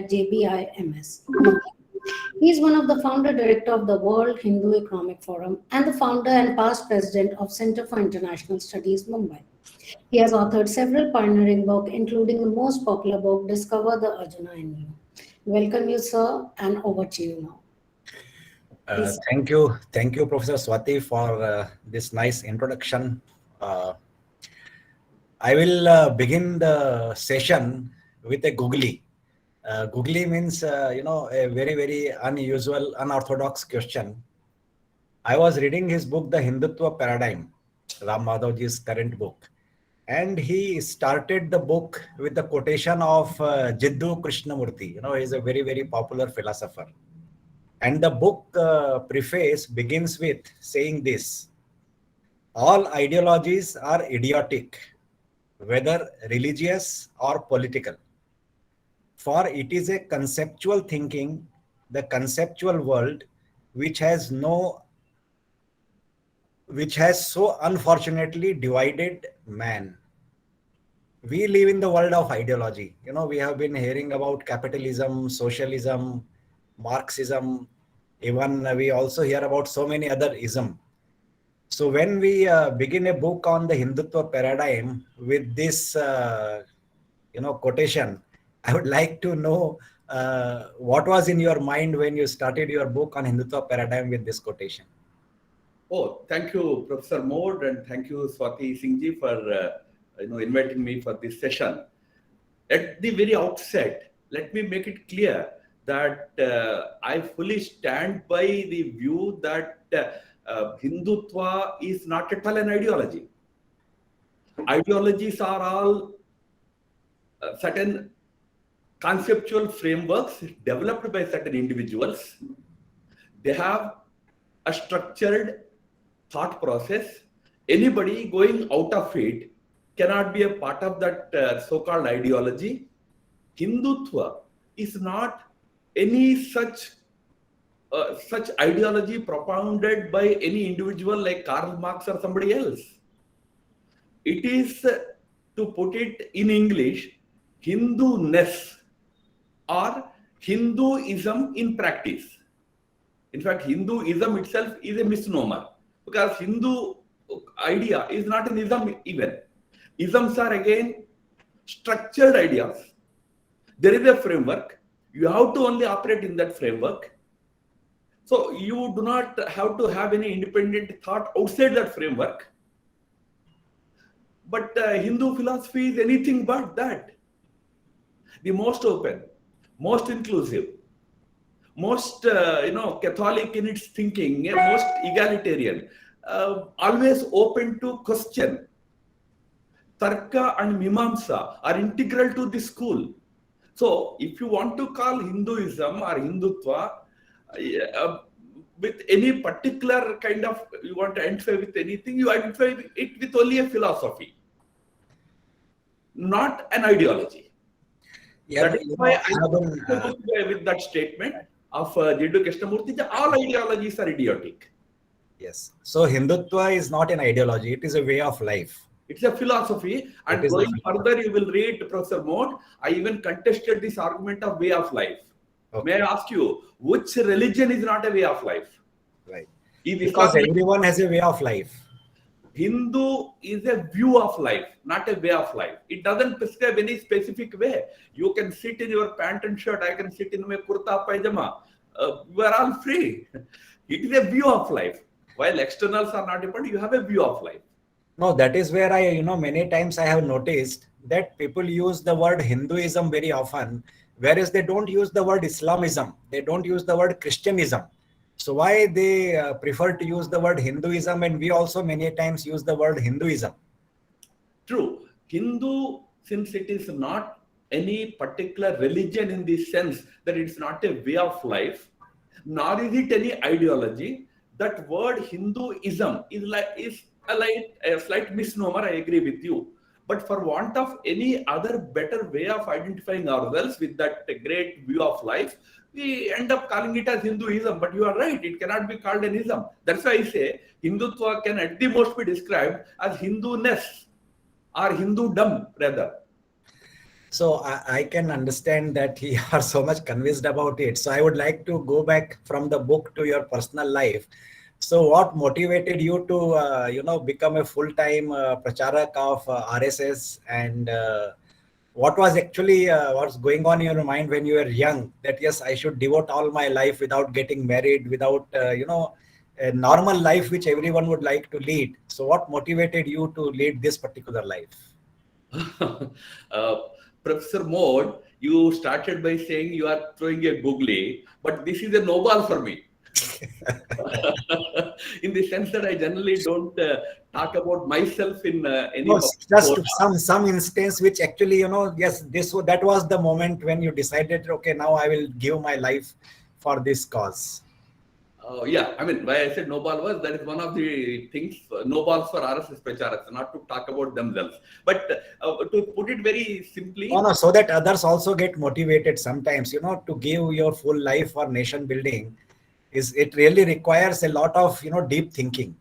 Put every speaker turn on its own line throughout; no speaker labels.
JBIMS. He is one of the founder director of the World Hindu Economic Forum and the founder and past president of Center for International Studies, Mumbai. He has authored several pioneering books, including the most popular book, Discover the Arjuna in You. Welcome you, sir, and over to you now.
Thank you, Professor Swati, for this nice introduction. I will begin the session with a googly. Googly means, a very, very unusual, unorthodox question. I was reading his book, The Hindutva Paradigm, Ram Madhavji's current book. And he started the book with the quotation of Jiddu Krishnamurti. He's a very, very popular philosopher. And the book preface begins with saying this: all ideologies are idiotic, whether religious or political. For it is a conceptual thinking, the conceptual world, which has so unfortunately divided man. We live in the world of ideology. We have been hearing about capitalism, socialism, Marxism. Even we also hear about so many other ism. So when we begin a book on the Hindutva paradigm with this, quotation, I would like to know what was in your mind when you started your book on Hindutva paradigm with this quotation.
Oh, thank you, Professor Modh, and thank you, Swati Singhji, for inviting me for this session. At the very outset, let me make it clear that I fully stand by the view that Hindutva is not at all an ideology. Ideologies are all certain conceptual frameworks developed by certain individuals. They have a structured thought process. Anybody going out of it cannot be a part of that so-called ideology. Hindutva is not any such ideology propounded by any individual like Karl Marx or somebody else. It is, to put it in English, Hindu-ness or Hinduism in practice. In fact, Hinduism itself is a misnomer, because Hindu idea is not an ism even. Isms are again structured ideas. There is a framework. You have to only operate in that framework. So you do not have to have any independent thought outside that framework. But Hindu philosophy is anything but that. The most open, most inclusive, most Catholic in its thinking, most egalitarian, always open to question. Tarka and Mimamsa are integral to this school. So if you want to call Hinduism or Hindutva with any particular kind of, you want to identify with anything, you identify it with only a philosophy, not an ideology.
Yeah,
that is why I with that statement of Jiddu Krishnamurti, that all ideologies are idiotic.
Yes. So Hindutva is not an ideology, it is a way of life.
It's a philosophy. And going further, you will read, Professor Modh, I even contested this argument of way of life. Okay. May I ask you, which religion is not a way of life?
Right. Because everyone has a way of life.
Hindu is a view of life, not a way of life. It doesn't prescribe any specific way. You can sit in your pant and shirt. I can sit in my kurta pajama. We are all free. It is a view of life. While externals are not important, you have a view of life.
No, that is where many times I have noticed that people use the word Hinduism very often, whereas they don't use the word Islamism. They don't use the word Christianism. So why they prefer to use the word Hinduism, and we also many times use the word Hinduism?
True. Hindu, since it is not any particular religion in the sense that it's not a way of life, nor is it any ideology, that word Hinduism is a slight misnomer, I agree with you. But for want of any other better way of identifying ourselves with that great view of life, we end up calling it as Hinduism. But you are right, it cannot be called an ism. That's why I say Hindutva can at the most be described as Hindu-ness or Hindudom rather.
So I can understand that you are so much convinced about it. So I would like to go back from the book to your personal life. So what motivated you to, become a full-time pracharak of RSS, and what was actually what's going on in your mind when you were young, that yes, I should devote all my life without getting married, without, a normal life which everyone would like to lead. So what motivated you to lead this particular life?
uh, Professor Modh, you started by saying you are throwing a googly, but this is a no ball for me. In the sense that I generally don't talk about myself in any
No,
public
just
forum.
some instance which actually, yes, that was the moment when you decided, okay, now I will give my life for this cause.
Yeah, I mean, why I said no ball was that is one of the things, no balls for RSS Pracharaks, not to talk about themselves. But to put it very
No,
simply,
no, so that others also get motivated sometimes, to give your full life for nation building, is it really requires a lot of, deep thinking.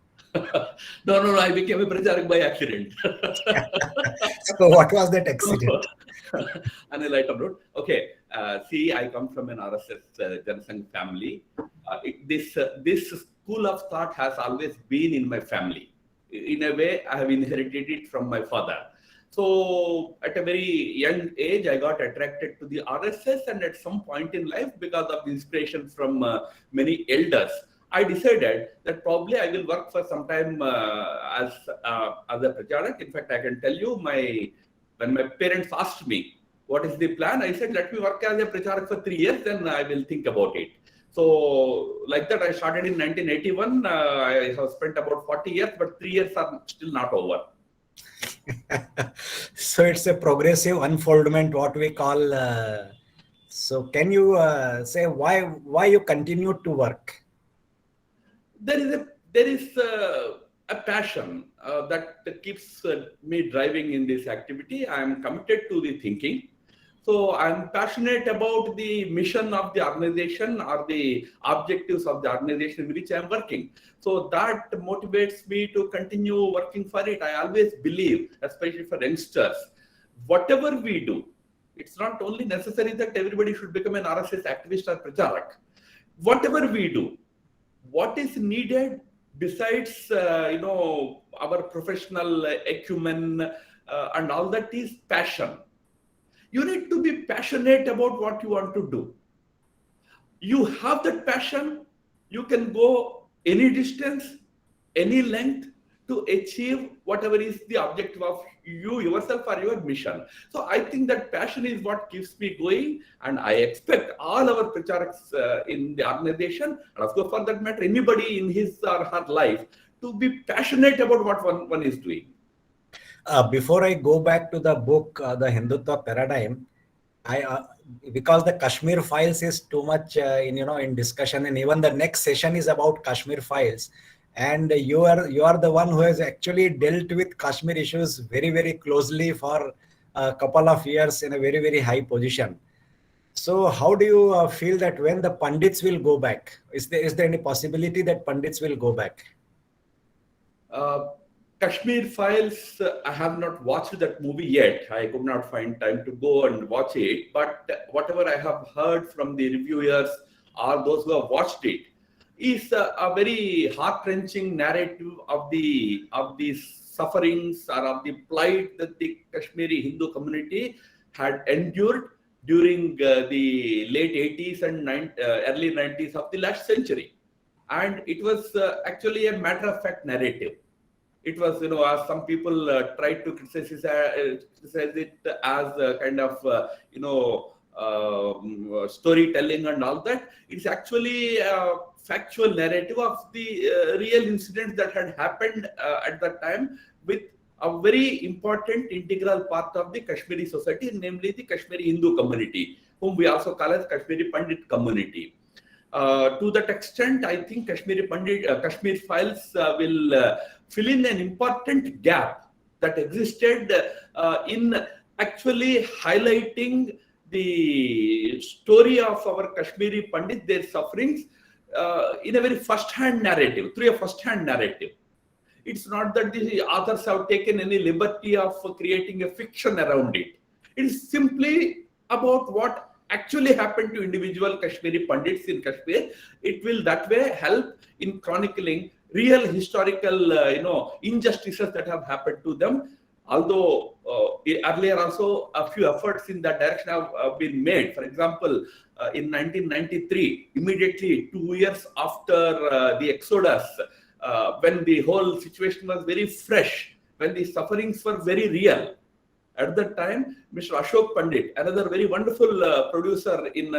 no, I became a Pracharak by accident.
So what was that accident?
On a lighter note, okay. See, I come from an RSS Janasangh family. This school of thought has always been in my family. In a way, I have inherited it from my father. So, at a very young age, I got attracted to the RSS, and at some point in life, because of the inspiration from many elders, I decided that probably I will work for some time as a pracharak. In fact, I can tell you, when my parents asked me what is the plan, I said, let me work as a pracharak for 3 years, then I will think about it. So, like that, I started in 1981. I have spent about 40 years, but 3 years are still not over.
So it's a progressive unfoldment, what we call. So can you say why you continue to work?
There is a passion that keeps me driving in this activity. I am committed to the thinking. So I'm passionate about the mission of the organization or the objectives of the organization in which I'm working. So that motivates me to continue working for it. I always believe, especially for youngsters, whatever we do, it's not only necessary that everybody should become an RSS activist or pracharak. Whatever we do, what is needed besides our professional acumen and all that is passion. You need to be passionate about what you want to do. You have that passion, you can go any distance, any length to achieve whatever is the objective of you yourself or your mission. So I think that passion is what keeps me going, and I expect all our pracharaks in the organization, and of course for that matter anybody in his or her life, to be passionate about what one is doing.
Before I go back to the book, the Hindutva paradigm, I because the Kashmir Files is too much in discussion, and even the next session is about Kashmir Files, and you are the one who has actually dealt with Kashmir issues very very closely for a couple of years in a very very high position. So how do you feel that when the Pandits will go back? Is there any possibility that Pandits will go back?
Uh, Kashmir Files, I have not watched that movie yet. I could not find time to go and watch it. But whatever I have heard from the reviewers or those who have watched it is a very heart-wrenching narrative of the sufferings or of the plight that the Kashmiri Hindu community had endured during the late 80s and early 90s of the last century. And it was actually a matter-of-fact narrative. It was, as some people tried to criticize it as a kind of, storytelling and all that. It's actually a factual narrative of the real incidents that had happened at that time with a very important integral part of the Kashmiri society, namely the Kashmiri Hindu community, whom we also call as Kashmiri Pandit community. To that extent, I think Kashmir Files will fill in an important gap that existed in actually highlighting the story of our Kashmiri Pandit, their sufferings, in a very first-hand narrative, through a first-hand narrative. It's not that the authors have taken any liberty of creating a fiction around it. It is simply about what actually happened to individual Kashmiri Pandits in Kashmir. It will that way help in chronicling real historical, injustices that have happened to them. Although earlier also a few efforts in that direction have been made. For example, in 1993, immediately 2 years after the Exodus, when the whole situation was very fresh, when the sufferings were very real, at that time, Mr. Ashok Pandit, another very wonderful producer in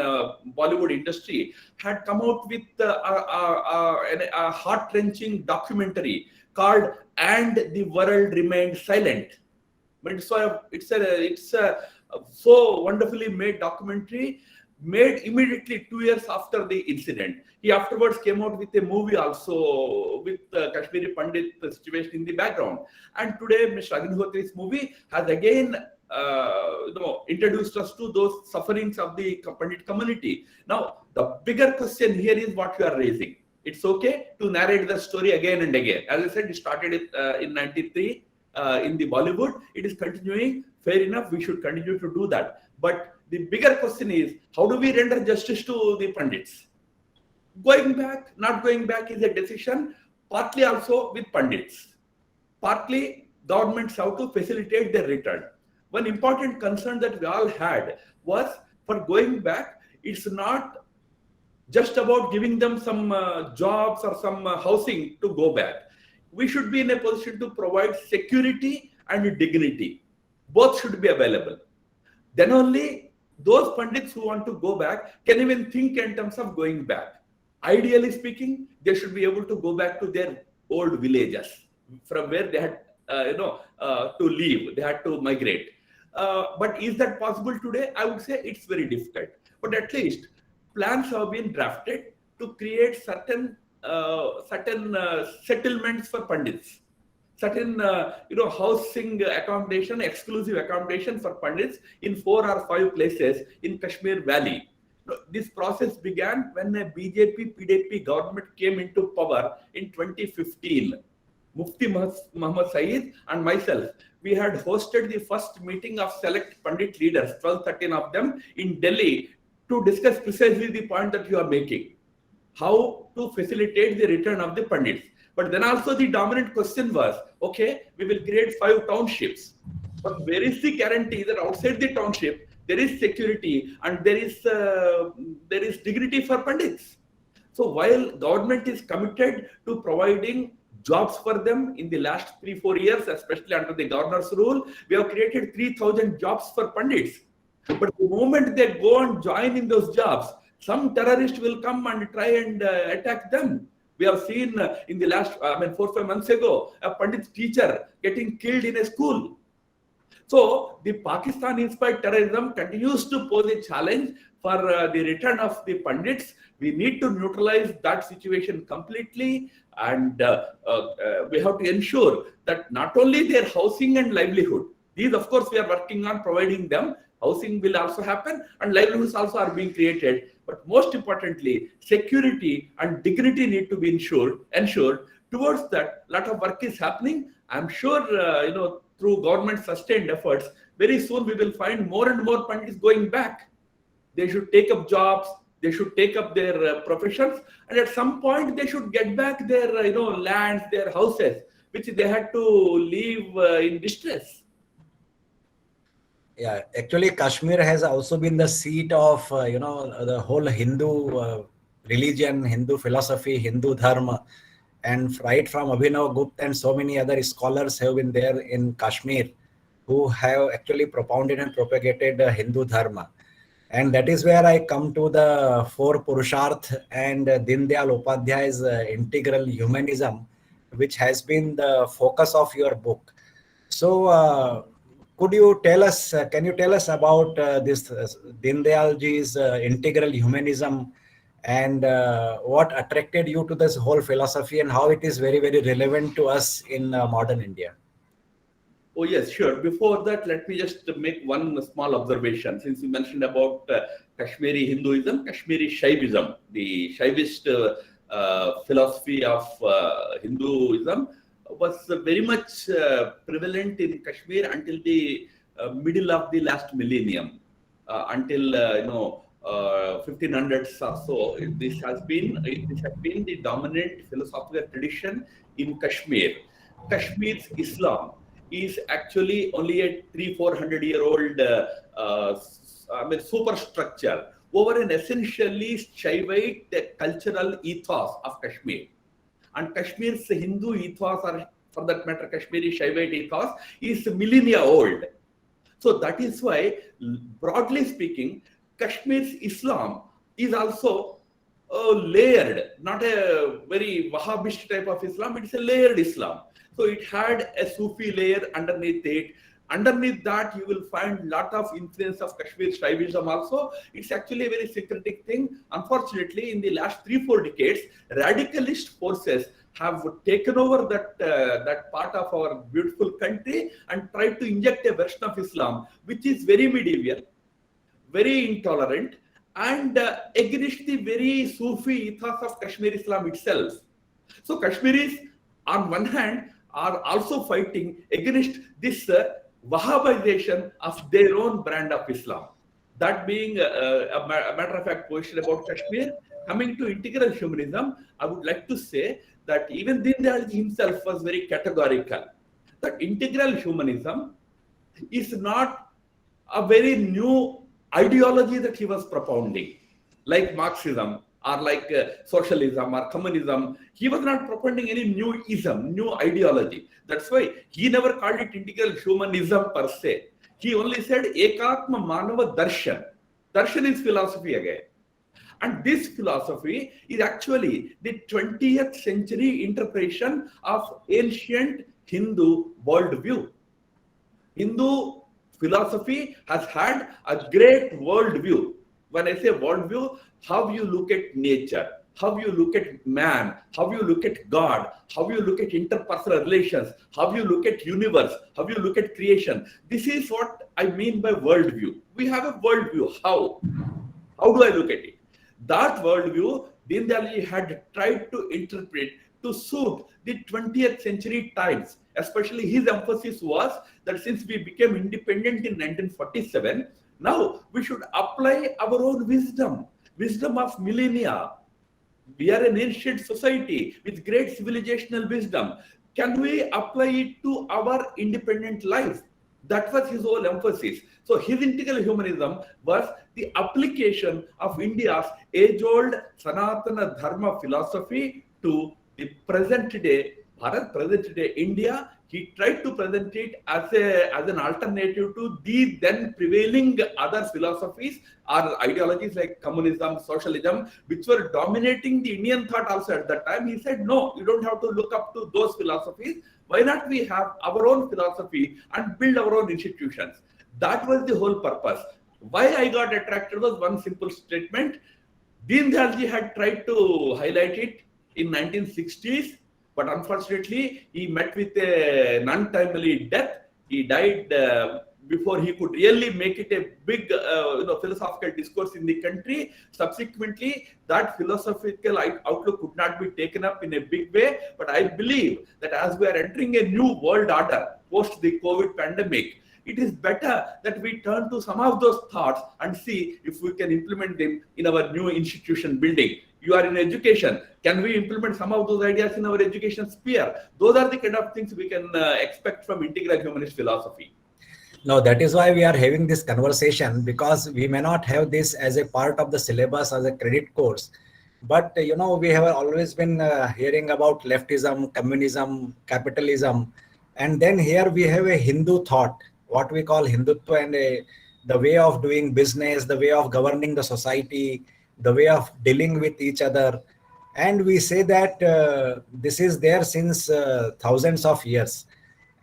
Bollywood industry, had come out with a heart-wrenching documentary called "And the World Remained Silent." But it's a so wonderfully made documentary, made immediately 2 years after the incident. He afterwards came out with a movie also with Kashmiri Pandit situation in the background. And today, Mr. Agnihotri's movie has again introduced us to those sufferings of the Pandit community. Now, the bigger question here is what you are raising. It's okay to narrate the story again and again. As I said, it started in 93 in the Bollywood. It is continuing. Fair enough, we should continue to do that. But the bigger question is, how do we render justice to the Pandits? Going back, not going back is a decision, partly also with Pandits. Partly, governments have to facilitate their return. One important concern that we all had was, for going back, it's not just about giving them some jobs or some housing to go back. We should be in a position to provide security and dignity. Both should be available. Then only those Pandits who want to go back can even think in terms of going back. Ideally speaking, they should be able to go back to their old villages from where they had to leave, they had to migrate. But is that possible today? I would say it's very difficult. But at least plans have been drafted to create certain settlements for Pandits, certain housing accommodation, exclusive accommodation for Pandits in 4 or 5 places in Kashmir Valley. This process began when a BJP-PDP government came into power in 2015. Mufti Muhammad Saeed and myself, we had hosted the first meeting of select Pandit leaders, 12-13 of them, in Delhi to discuss precisely the point that you are making. How to facilitate the return of the Pandits. But then also the dominant question was, okay, we will create 5 townships. But where is the guarantee that outside the township, there is security and there is dignity for Pandits? So while government is committed to providing jobs for them in the last 3-4 years, especially under the governor's rule, we have created 3,000 jobs for Pandits. But the moment they go and join in those jobs, some terrorist will come and try and attack them. We have seen in the last, 4-5 months ago, a Pandit teacher getting killed in a school. So the Pakistan-inspired terrorism continues to pose a challenge for the return of the Pandits. We need to neutralize that situation completely, and we have to ensure that not only their housing and livelihood, these of course we are working on providing them, housing will also happen and livelihoods also are being created. But most importantly, security and dignity need to be ensured. Towards that, a lot of work is happening. I'm sure, through government sustained efforts, very soon we will find more and more Pandits going back. They should take up jobs, they should take up their professions, and at some point they should get back their lands, their houses, which they had to leave in distress.
Yeah, actually, Kashmir has also been the seat of the whole Hindu religion, Hindu philosophy, Hindu dharma, and right from Abhinav Gupta and so many other scholars have been there in Kashmir who have actually propounded and propagated Hindu dharma. And that is where I come to the 4 Purusharth and Din Dayal Upadhyay's integral humanism, which has been the focus of your book. So, could you tell us, can you tell us about this Din Dayalji's integral humanism and what attracted you to this whole philosophy and how it is very, very relevant to us in modern India?
Oh, yes, sure. Before that, let me just make one small observation. Since you mentioned about Kashmiri Hinduism, Kashmiri Shaivism, the Shaivist philosophy of Hinduism was very much prevalent in Kashmir until the middle of the last millennium until 1500s or so. This has been the dominant philosophical tradition in Kashmir. Kashmir's Islam is actually only a 300-400-year-old superstructure over an essentially Shaivite cultural ethos of Kashmir. And Kashmir's Hindu ethos, or for that matter, Kashmiri Shaivite ethos, is millennia old. So that is why, broadly speaking, Kashmir's Islam is also layered, not a very Wahhabist type of Islam, it's a layered Islam. So it had a Sufi layer underneath it. Underneath that, you will find a lot of influence of Kashmir Shaivism also. It's actually a very syncretic thing. Unfortunately, in the last 3-4 decades, radicalist forces have taken over that part of our beautiful country and tried to inject a version of Islam, which is very medieval, very intolerant, and against the very Sufi ethos of Kashmir Islam itself. So Kashmiris, on one hand, are also fighting against this Wahhabization of their own brand of Islam. That being a matter of fact question about Kashmir. Coming to integral humanism, I would like to say that even Deen Dayal himself was very categorical that integral humanism is not a very new ideology that he was propounding, like Marxism or like socialism or communism. He was not propounding any new ism, new ideology. That's why he never called it integral humanism per se. He only said Ekatma Manava Darshan. Darshan is philosophy again. And this philosophy is actually the 20th century interpretation of ancient Hindu worldview. Hindu philosophy has had a great worldview. When I say worldview, how you look at nature, how you look at man, how you look at God, how you look at interpersonal relations, how you look at universe, how you look at creation. This is what I mean by worldview. We have a worldview. How? How do I look at it? That worldview, Deen Dayal had tried to interpret to suit the 20th century times. Especially his emphasis was that since we became independent in 1947, now we should apply our own wisdom of millennia. We are an ancient society with great civilizational wisdom. Can we apply it to our independent life? That was his whole emphasis. So his integral humanism was the application of India's age-old Sanatana Dharma philosophy to the present day Bharat, present day India. He tried to present it as an alternative to the then prevailing other philosophies or ideologies like communism, socialism, which were dominating the Indian thought also at that time. He said, no, you don't have to look up to those philosophies. Why not we have our own philosophy and build our own institutions? That was the whole purpose. Why I got attracted was one simple statement. Deen Dayal had tried to highlight it in 1960s, but unfortunately, he met with an untimely death. He died before he could really make it a big philosophical discourse in the country. Subsequently, that philosophical outlook could not be taken up in a big way. But I believe that as we are entering a new world order post the COVID pandemic, it is better that we turn to some of those thoughts and see if we can implement them in our new institution building. You are in education. Can we implement some of those ideas in our education sphere? Those are the kind of things we can expect from integral humanist philosophy.
No, that is why we are having this conversation, because we may not have this as a part of the syllabus as a credit course. But, we have always been hearing about leftism, communism, capitalism. And then here we have a Hindu thought, what we call Hindutva, and the way of doing business, the way of governing the society, the way of dealing with each other. And we say that this is there since thousands of years.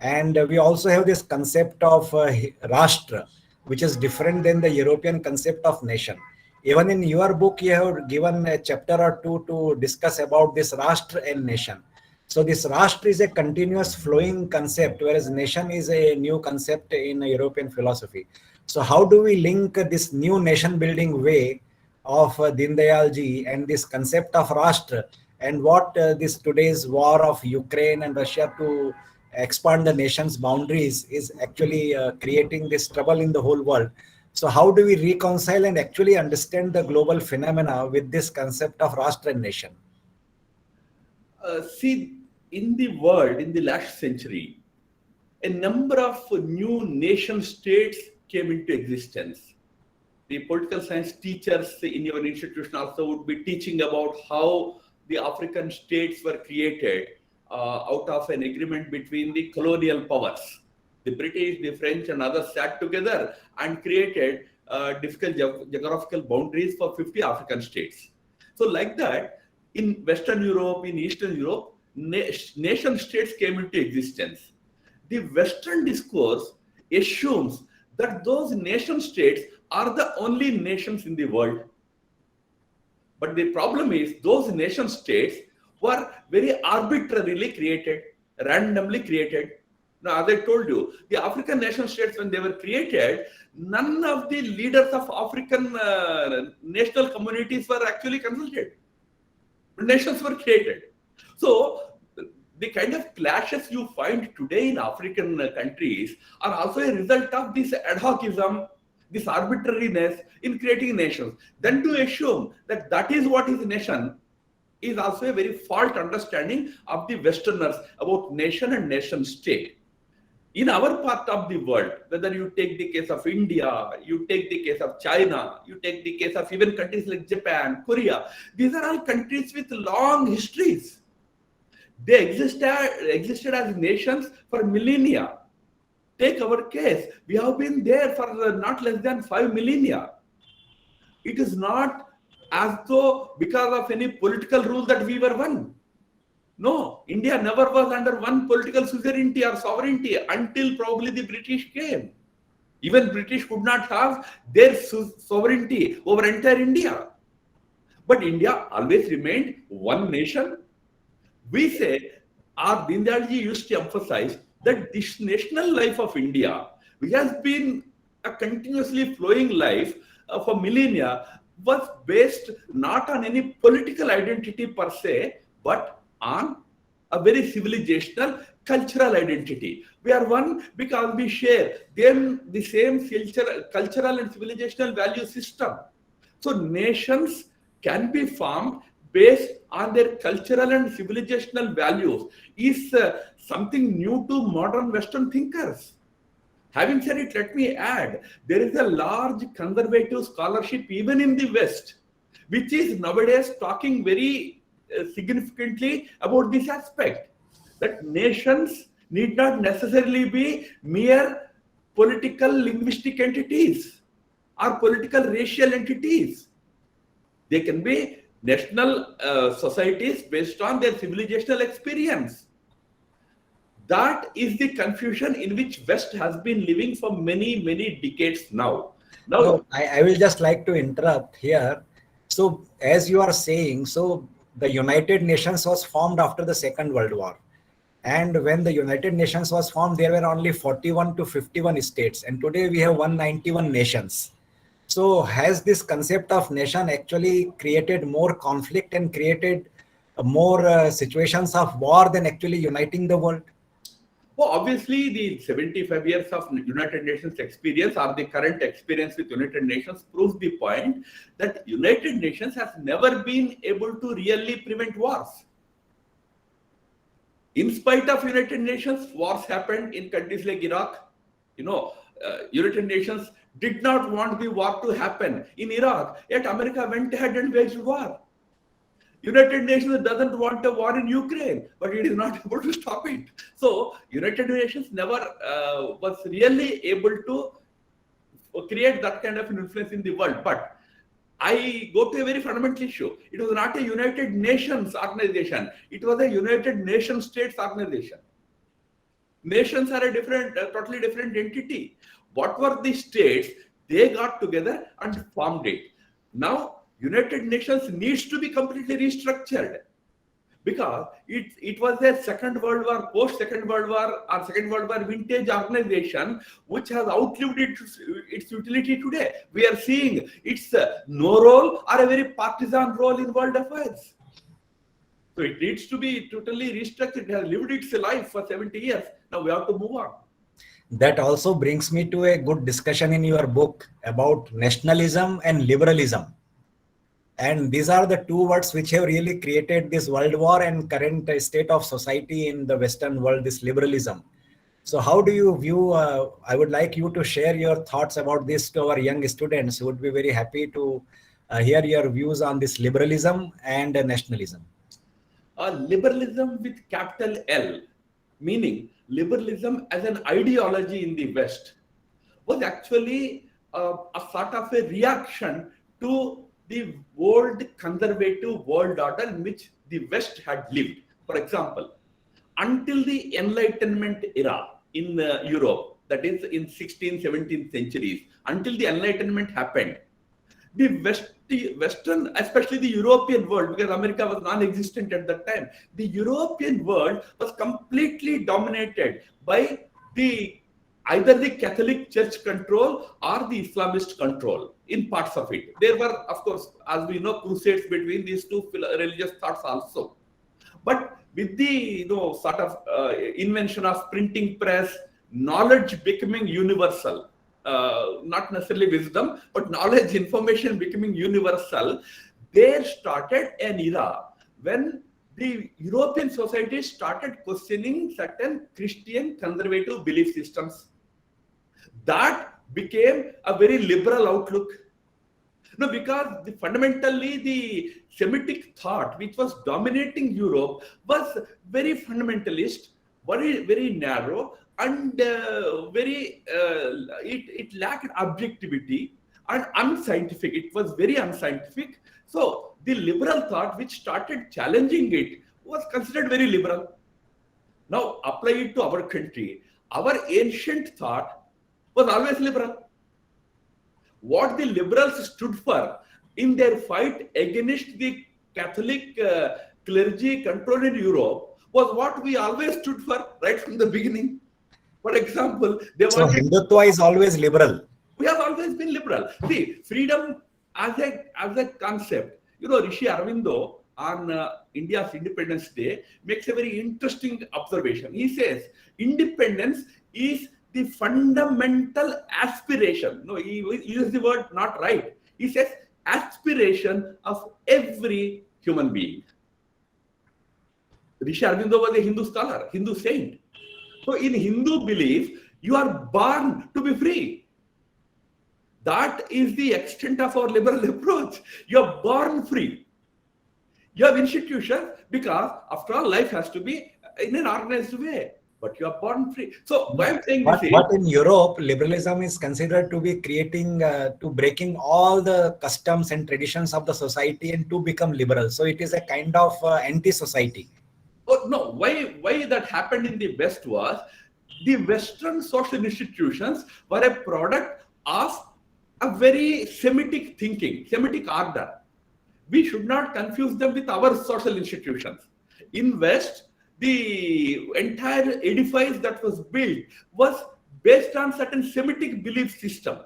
And we also have this concept of Rashtra, which is different than the European concept of nation. Even in your book, you have given a chapter or two to discuss about this Rashtra and nation. So this Rashtra is a continuous flowing concept, whereas nation is a new concept in European philosophy. So how do we link this new nation building way of Deen Dayal ji and this concept of Rashtra, and what this today's war of Ukraine and Russia to expand the nation's boundaries is actually creating this trouble in the whole world. So how do we reconcile and actually understand the global phenomena with this concept of Rashtra and nation?
See, in the world, in the last century, a number of new nation states came into existence. The political science teachers in your institution also would be teaching about how the African states were created out of an agreement between the colonial powers. The British, the French, and others sat together and created difficult geographical boundaries for 50 African states. So, like that, in Western Europe, in Eastern Europe, nation states came into existence. The Western discourse assumes that those nation states are the only nations in the world. But the problem is those nation states were very arbitrarily created, randomly created. Now, as I told you, the African nation states, when they were created, none of the leaders of African national communities were actually consulted. Nations were created. So, the kind of clashes you find today in African countries are also a result of this ad hocism, this arbitrariness in creating nations. Then to assume that that is what is a nation is also a very false understanding of the Westerners about nation and nation state. In our part of the world, whether you take the case of India, you take the case of China, you take the case of even countries like Japan, Korea, these are all countries with long histories. They existed as nations for millennia. Take our case. We have been there for not less than 5 millennia. It is not as though because of any political rule that we were one. No, India never was under one political suzerainty or sovereignty until probably the British came. Even British could not have their sovereignty over entire India. But India always remained one nation. We say, our Dindalji used to emphasize that this national life of India, which has been a continuously flowing life for millennia, was based not on any political identity per se, but on a very civilizational cultural identity. We are one because we share then the same cultural and civilizational value system. So nations can be formed based on their cultural and civilizational values is something new to modern Western thinkers. Having said it, let me add, there is a large conservative scholarship even in the West, which is nowadays talking very significantly about this aspect, that nations need not necessarily be mere political linguistic entities or political racial entities. They can be national societies based on their civilizational experience. That is the confusion in which West has been living for many, many decades now.
I will just like to interrupt here. So as you are saying, so the United Nations was formed after the Second World War. And when the United Nations was formed, there were only 41 to 51 states. And today we have 191 nations. So has this concept of nation actually created more conflict and created more situations of war than actually uniting the world?
Well, obviously, the 75 years of United Nations experience or the current experience with United Nations proves the point that United Nations has never been able to really prevent wars. In spite of United Nations, wars happened in countries like Iraq. United Nations did not want the war to happen in Iraq, yet America went ahead and waged war. United Nations doesn't want a war in Ukraine, but it is not able to stop it. So United Nations never was really able to create that kind of an influence in the world. But I go to a very fundamental issue. It was not a United Nations organization. It was a United Nation States organization. Nations are a totally different entity. What were the states? They got together and formed it. Now, United Nations needs to be completely restructured because it was a Second World War, post-Second World War or Second World War vintage organization which has outlived its utility today. We are seeing its no role or a very partisan role in world affairs. So it needs to be totally restructured. It has lived its life for 70 years. Now we have to move on.
That also brings me to a good discussion in your book about nationalism and liberalism. And these are the two words which have really created this world war and current state of society in the Western world, this liberalism. So how do you view, I would like you to share your thoughts about this to our young students who would be very happy to hear your views on this liberalism and nationalism.
Liberalism with capital L, meaning liberalism as an ideology in the West, was actually a sort of a reaction to the world conservative world order in which the West had lived. For example, until the Enlightenment era in Europe, that is in 16th, 17th centuries, until the Enlightenment happened, the Western, especially the European world, because America was non-existent at that time, the European world was completely dominated by either the Catholic Church control or the Islamist control in parts of it. There were, of course, as we know, crusades between these two religious thoughts also. But with the sort of invention of printing press, knowledge becoming universal, not necessarily wisdom, but knowledge, information becoming universal, there started an era when the European society started questioning certain Christian conservative belief systems. That became a very liberal outlook. No, because fundamentally the Semitic thought which was dominating Europe was very fundamentalist, very narrow, and it lacked objectivity and unscientific. It was very unscientific. So the liberal thought which started challenging it was considered very liberal. Now apply it to our country. Our ancient thought was always liberal. What the liberals stood for in their fight against the Catholic clergy control in Europe was what we always stood for right from the beginning. For example,
so Hindutva is always liberal.
We have always been liberal. See, freedom as a concept. Rishi Aurobindo on India's Independence Day makes a very interesting observation. He says independence is the fundamental aspiration. No, he uses the word not right. He says aspiration of every human being. Rishi Aurobindo was a Hindu scholar, Hindu saint. So in Hindu belief, you are born to be free. That is the extent of our liberal approach. You are born free. You have institutions because after all, life has to be in an organized way. But you are born free. So why I'm saying this is,
but in Europe, liberalism is considered to be to breaking all the customs and traditions of the society and to become liberal. So it is a kind of anti-society.
Oh no, why that happened in the West was the Western social institutions were a product of a very Semitic thinking, Semitic order. We should not confuse them with our social institutions. In West, the entire edifice that was built was based on certain Semitic belief system.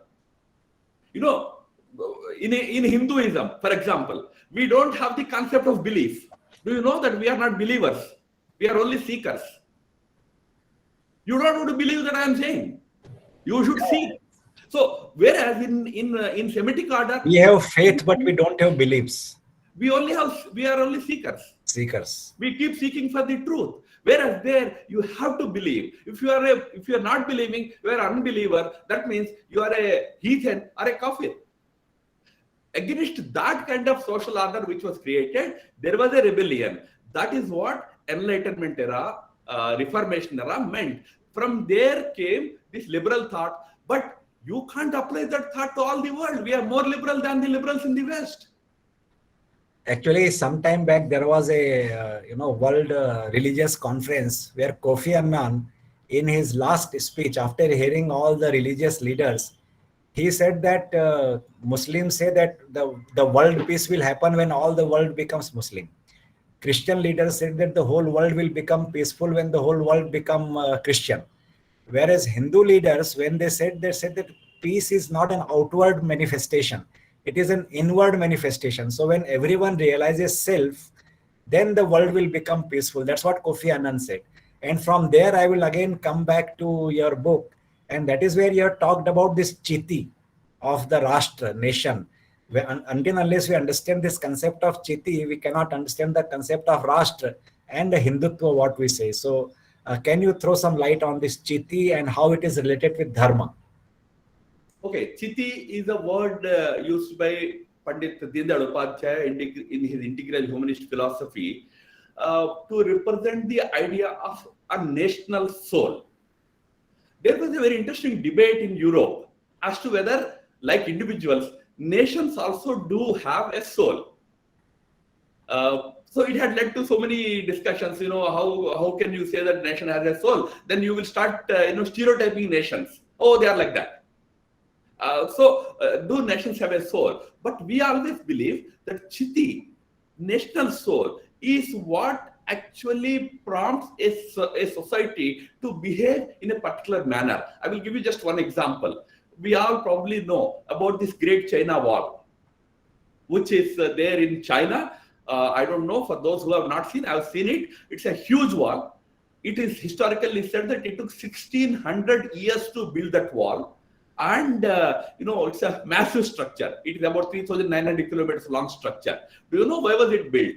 In Hinduism, for example, we don't have the concept of belief. Do you know that we are not believers? We are only seekers. You don't want to believe that I am saying. You should seek. So, whereas in Semitic order,
we have faith, but we don't have beliefs.
We are only seekers.
Seekers.
We keep seeking for the truth. Whereas there, you have to believe. If you are not believing, you are an unbeliever. That means you are a heathen or a kafir. Against that kind of social order which was created, there was a rebellion. That is what Enlightenment era, Reformation era meant. From there came this liberal thought. But you can't apply that thought to all the world. We are more liberal than the liberals in the West.
Actually, some time back, there was a world religious conference where Kofi Annan, in his last speech, after hearing all the religious leaders, he said that Muslims say that the world peace will happen when all the world becomes Muslim. Christian leaders said that the whole world will become peaceful when the whole world become Christian. Whereas Hindu leaders, when they said that peace is not an outward manifestation, it is an inward manifestation. So when everyone realizes self, then the world will become peaceful. That's what Kofi Annan said. And from there, I will again come back to your book. And that is where you have talked about this chiti of the Rashtra, nation. Until unless we understand this concept of chiti, we cannot understand the concept of Rashtra and the Hindutva, what we say. So, can you throw some light on this chiti and how it is related with dharma?
Okay, chiti is a word used by Pandit Deendayal Upadhyaya in his integral humanist philosophy to represent the idea of a national soul. There was a very interesting debate in Europe as to whether, like individuals, nations also do have a soul. So it had led to so many discussions. How can you say that nation has a soul? Then you will start stereotyping nations. Oh, they are like that. Do nations have a soul? But we always believe that chiti, national soul, is what actually prompts a society to behave in a particular manner. I will give you just one example. We all probably know about this Great China Wall, which is there in China. I don't know, for those who have not seen, I've seen it. It's a huge wall. It is historically said that it took 1600 years to build that wall. And, it's a massive structure. It is about 3,900 kilometers long structure. Do you know why was it built?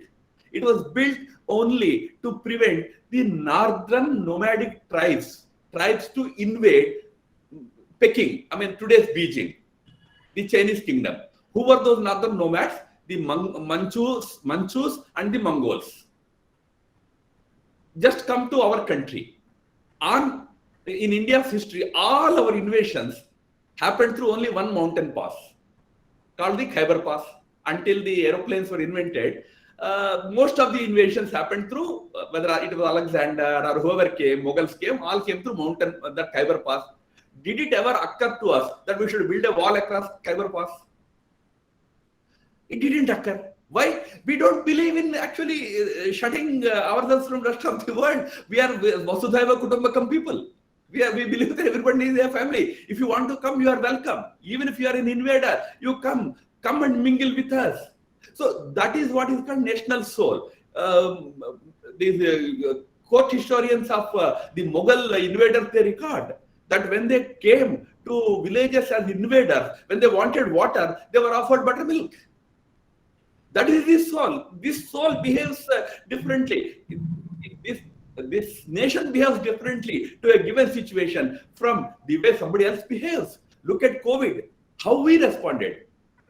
It was built only to prevent the northern nomadic tribes to invade Peking, today's Beijing, the Chinese kingdom. Who were those northern nomads? The Manchus and the Mongols. Just come to our country. In India's history, all our invasions happened through only one mountain pass, called the Khyber Pass. Until the aeroplanes were invented, most of the invasions happened through, whether it was Alexander or whoever came, Mughals came, all came through mountain, that Khyber Pass. Did it ever occur to us that we should build a wall across Khyber Pass? It didn't occur. Why? We don't believe in actually shutting ourselves from the rest of the world. We are Vasudhaiva Kutumbakam people. We believe that everybody is a family. If you want to come, you are welcome. Even if you are an invader, you come and mingle with us. So that is what is called national soul. These court historians of the Mughal invaders, they record that when they came to villages as invaders, when they wanted water, they were offered buttermilk. That is the soul. This soul behaves differently. This nation behaves differently to a given situation from the way somebody else behaves. Look at COVID, how we responded.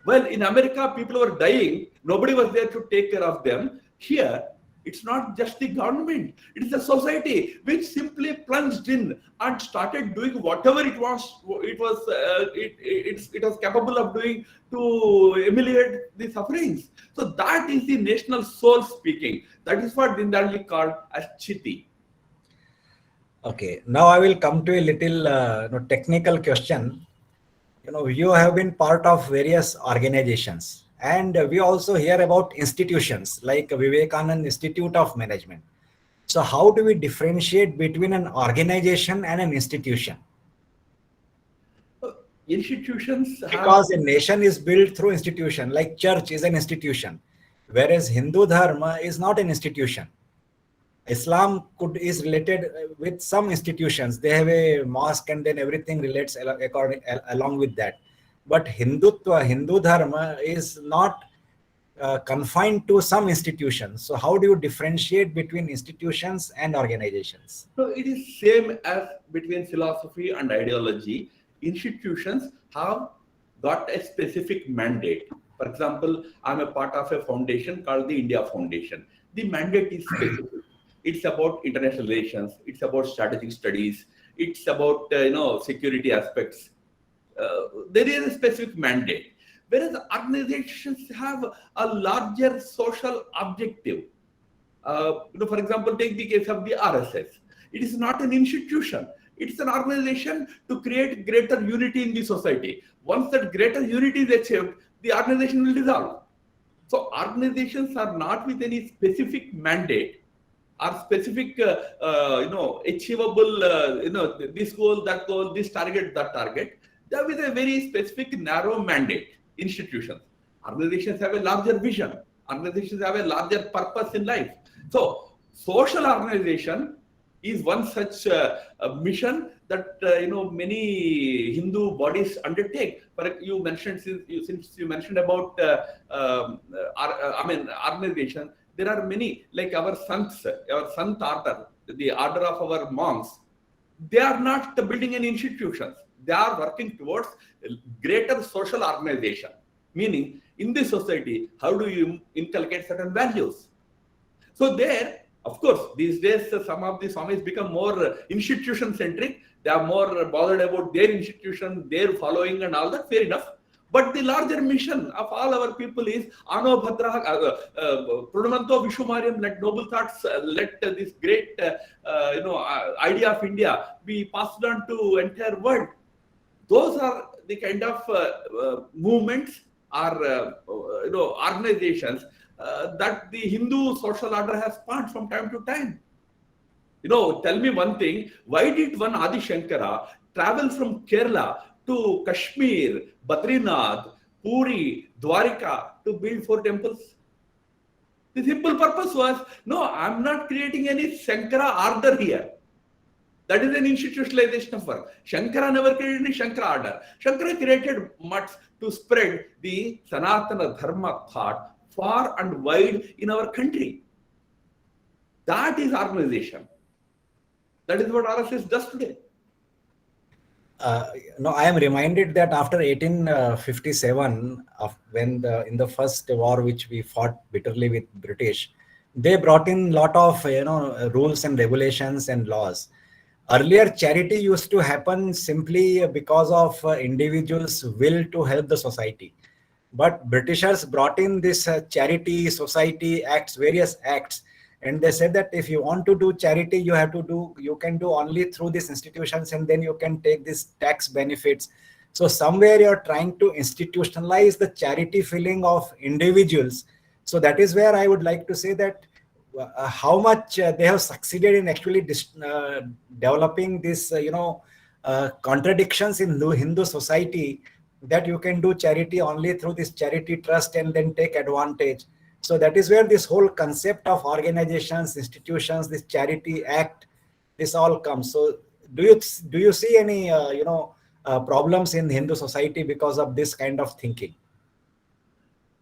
Well, in America, people were dying. Nobody was there to take care of them. Here, it's not just the government. It is the society which simply plunged in and started doing whatever it was capable of doing to ameliorate the sufferings. So that is the national soul speaking. That is what Deendayal called as chiti.
Okay, now I will come to a little technical question. You have been part of various organizations, and we also hear about institutions like Vivekananda Institute of Management. So how do we differentiate between an organization and an institution?
Institutions
Because a nation is built through institution, like church is an institution, whereas Hindu Dharma is not an institution. Islam is related with some institutions. They have a mosque and then everything relates along with that. But Hindutva, Hindu Dharma is not confined to some institutions. So how do you differentiate between institutions and organizations?
So it is same as between philosophy and ideology. Institutions have got a specific mandate. For example, I'm a part of a foundation called the India Foundation. The mandate is specific. It's about international relations. It's about strategic studies. It's about security aspects. There is a specific mandate. Whereas organizations have a larger social objective. For example, take the case of the RSS. It is not an institution. It's an organization to create greater unity in the society. Once that greater unity is achieved, the organization will dissolve. So organizations are not with any specific mandate or specific, achievable, this goal, that goal, this target, that target. There is a very specific narrow mandate. Institutions. Organizations have a larger vision. Organizations have a larger purpose in life. So social organization is one such mission that many Hindu bodies undertake. But you mentioned, since you mentioned about organization, there are many, like our Sant order, the order of our monks. They are not building any institutions. They are working towards greater social organization. Meaning, in this society, how do you inculcate certain values? So there, of course, these days some of the Swamis become more institution-centric. They are more bothered about their institution, their following, and all that. Fair enough. But the larger mission of all our people is Ano Bhadra, Prananto Vishwamariam, let noble thoughts, let this great idea of India be passed on to entire world. Those are the kind of movements or organizations that the Hindu social order has spawned from time to time. Tell me one thing, why did one Adi Shankara travel from Kerala to Kashmir, Badrinath, Puri, Dwarika to build 4 temples? The simple purpose was, no, I'm not creating any Shankara order here. That is an institutionalization of work. Shankara never created any Shankara order. Shankara created mutts to spread the Sanatana Dharma thought far and wide in our country. That is organization. That is what RSS does today.
I am reminded that after 1857, when in the first war which we fought bitterly with British, they brought in lot of rules and regulations and laws. Earlier, charity used to happen simply because of individuals' will to help the society. But Britishers brought in this charity, society acts, various acts, and they said that if you want to do charity, you can do only through these institutions, and then you can take these tax benefits. So somewhere you're trying to institutionalize the charity feeling of individuals. So that is where I would like to say that how much they have succeeded in actually developing this, contradictions in Hindu society, that you can do charity only through this charity trust and then take advantage. So that is where this whole concept of organizations, institutions, this charity act, this all comes. So do you see any problems in Hindu society because of this kind of thinking?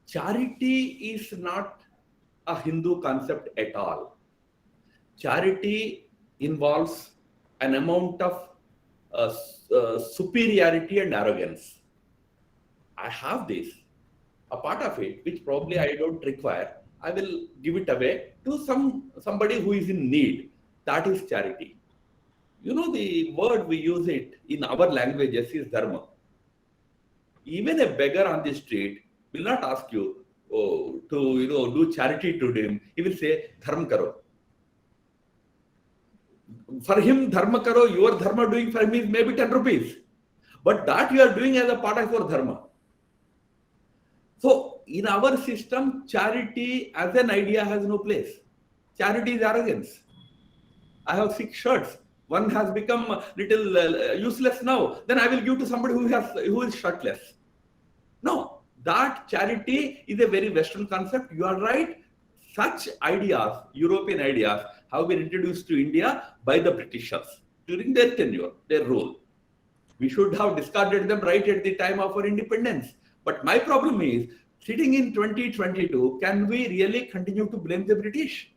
Charity is not a Hindu concept at all. Charity involves an amount of superiority and arrogance. I have this, a part of it, which probably I don't require. I will give it away to somebody who is in need. That is charity. The word we use it in our languages is dharma. Even a beggar on the street will not ask you to do charity to him. He will say dharma karo. For him, dharma karo, your dharma doing for him is maybe 10 rupees. But that you are doing as a part of your dharma. So in our system, charity as an idea has no place. Charity is arrogance. I have 6 shirts. One has become a little useless now. Then I will give to somebody who is shirtless. No. That charity is a very Western concept. You are right. Such ideas, European ideas, have been introduced to India by the Britishers during their tenure, their rule. We should have discarded them right at the time of our independence. But my problem is, sitting in 2022, can we really continue to blame the British?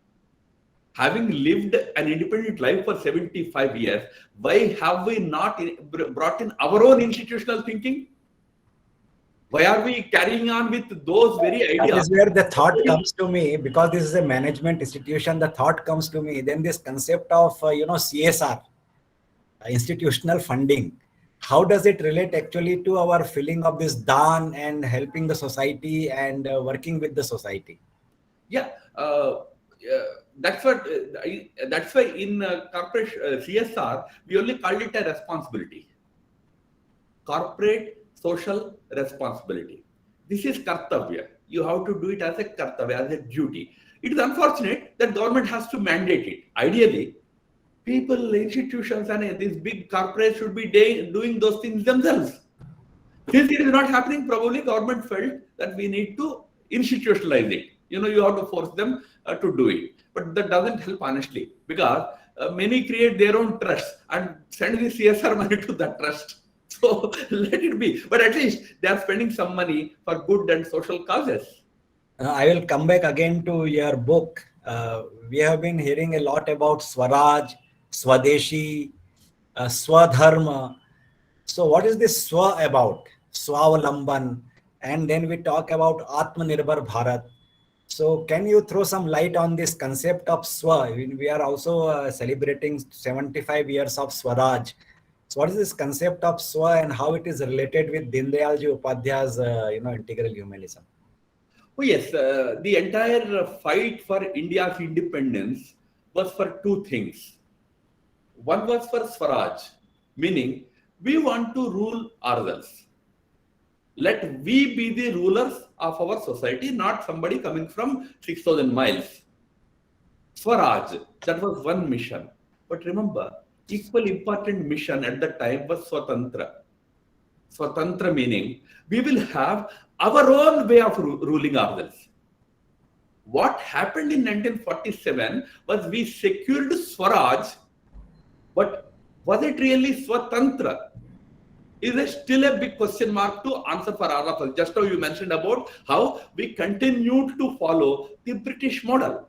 Having lived an independent life for 75 years, why have we not brought in our own institutional thinking? Why are we carrying on with those very ideas?
That is where the thought comes to me, because this is a management institution. The thought comes to me, then this concept of CSR, institutional funding. How does it relate actually to our feeling of this daan and helping the society and working with the society?
Yeah, that's what. That's why in corporate CSR we only called it a responsibility. Corporate social responsibility. This is kartavya. You have to do it as a kartavya, as a duty. It is unfortunate that government has to mandate it. Ideally, people, institutions, and these big corporates should be doing those things themselves. Since it is not happening, probably government felt that we need to institutionalize it. You have to force them to do it. But that doesn't help, honestly, because many create their own trust and send the CSR money to that trust. So let it be. But at least they are spending some money for good and social causes.
I will come back again to your book. We have been hearing a lot about Swaraj, Swadeshi, Swadharma. So what is this Swa about? Swavalamban. And then we talk about Atmanirbhar Bharat. So can you throw some light on this concept of Swa? We are also celebrating 75 years of Swaraj. So what is this concept of Swa and how it is related with Dindayalji Upadhyay's integral humanism?
Oh, yes, the entire fight for India's independence was for two things. One was for Swaraj, meaning we want to rule ourselves. Let we be the rulers of our society, not somebody coming from 6,000 miles. Swaraj, that was one mission. But remember, equal important mission at that time was Swatantra. Swatantra meaning we will have our own way of ruling ourselves. What happened in 1947 was we secured Swaraj, but was it really Swatantra? Is still a big question mark to answer for all of us. Just how you mentioned about how we continued to follow the British model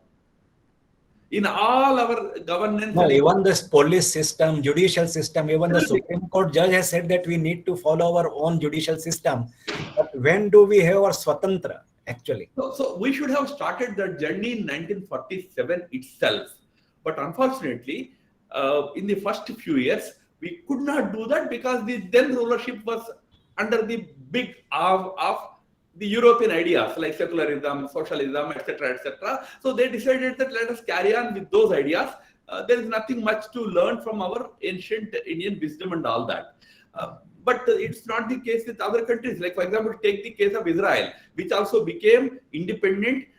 in all our governance.
No, even this police system, judicial system, even the Supreme Court judge has said that we need to follow our own judicial system. But when do we have our Swatantra, actually?
So we should have started that journey in 1947 itself. But unfortunately, in the first few years, we could not do that because the then rulership was under the big arm of the European ideas like secularism, socialism, etc., etc. So they decided that let us carry on with those ideas. There is nothing much to learn from our ancient Indian wisdom and all that. But it's not the case with other countries. Like, for example, take the case of Israel, which also became independent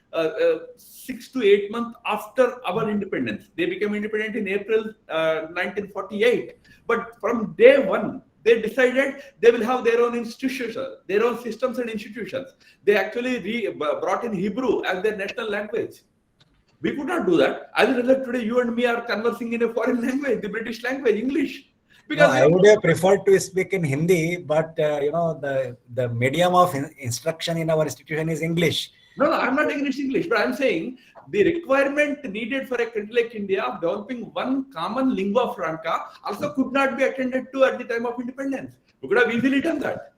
6 to 8 months after our independence. They became independent in April 1948. But from day one, they decided they will have their own institutions, their own systems and institutions. They actually brought in Hebrew as their national language. We could not do that. As a result, today you and me are conversing in a foreign language, the British language, English.
Because I would have preferred to speak in Hindi, but the medium of instruction in our institution is English.
No, I'm not against English, but I'm saying the requirement needed for a country like India of developing one common lingua franca also could not be attended to at the time of independence. We could have easily done that.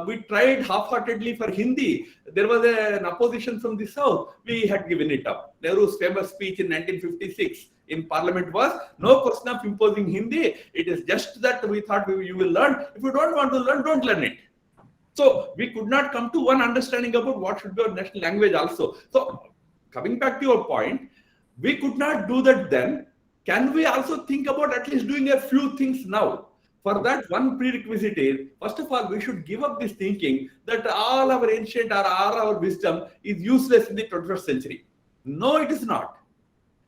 We tried half-heartedly for Hindi. There was an opposition from the south. We had given it up. Nehru's famous speech in 1956 in Parliament was, no question of imposing Hindi. It is just that we thought you will learn. If you don't want to learn, don't learn it. So we could not come to one understanding about what should be our national language also. So coming back to your point, we could not do that then. Can we also think about at least doing a few things now? For that, one prerequisite is, first of all, we should give up this thinking that all our ancient or all our wisdom is useless in the 21st century. No, it is not.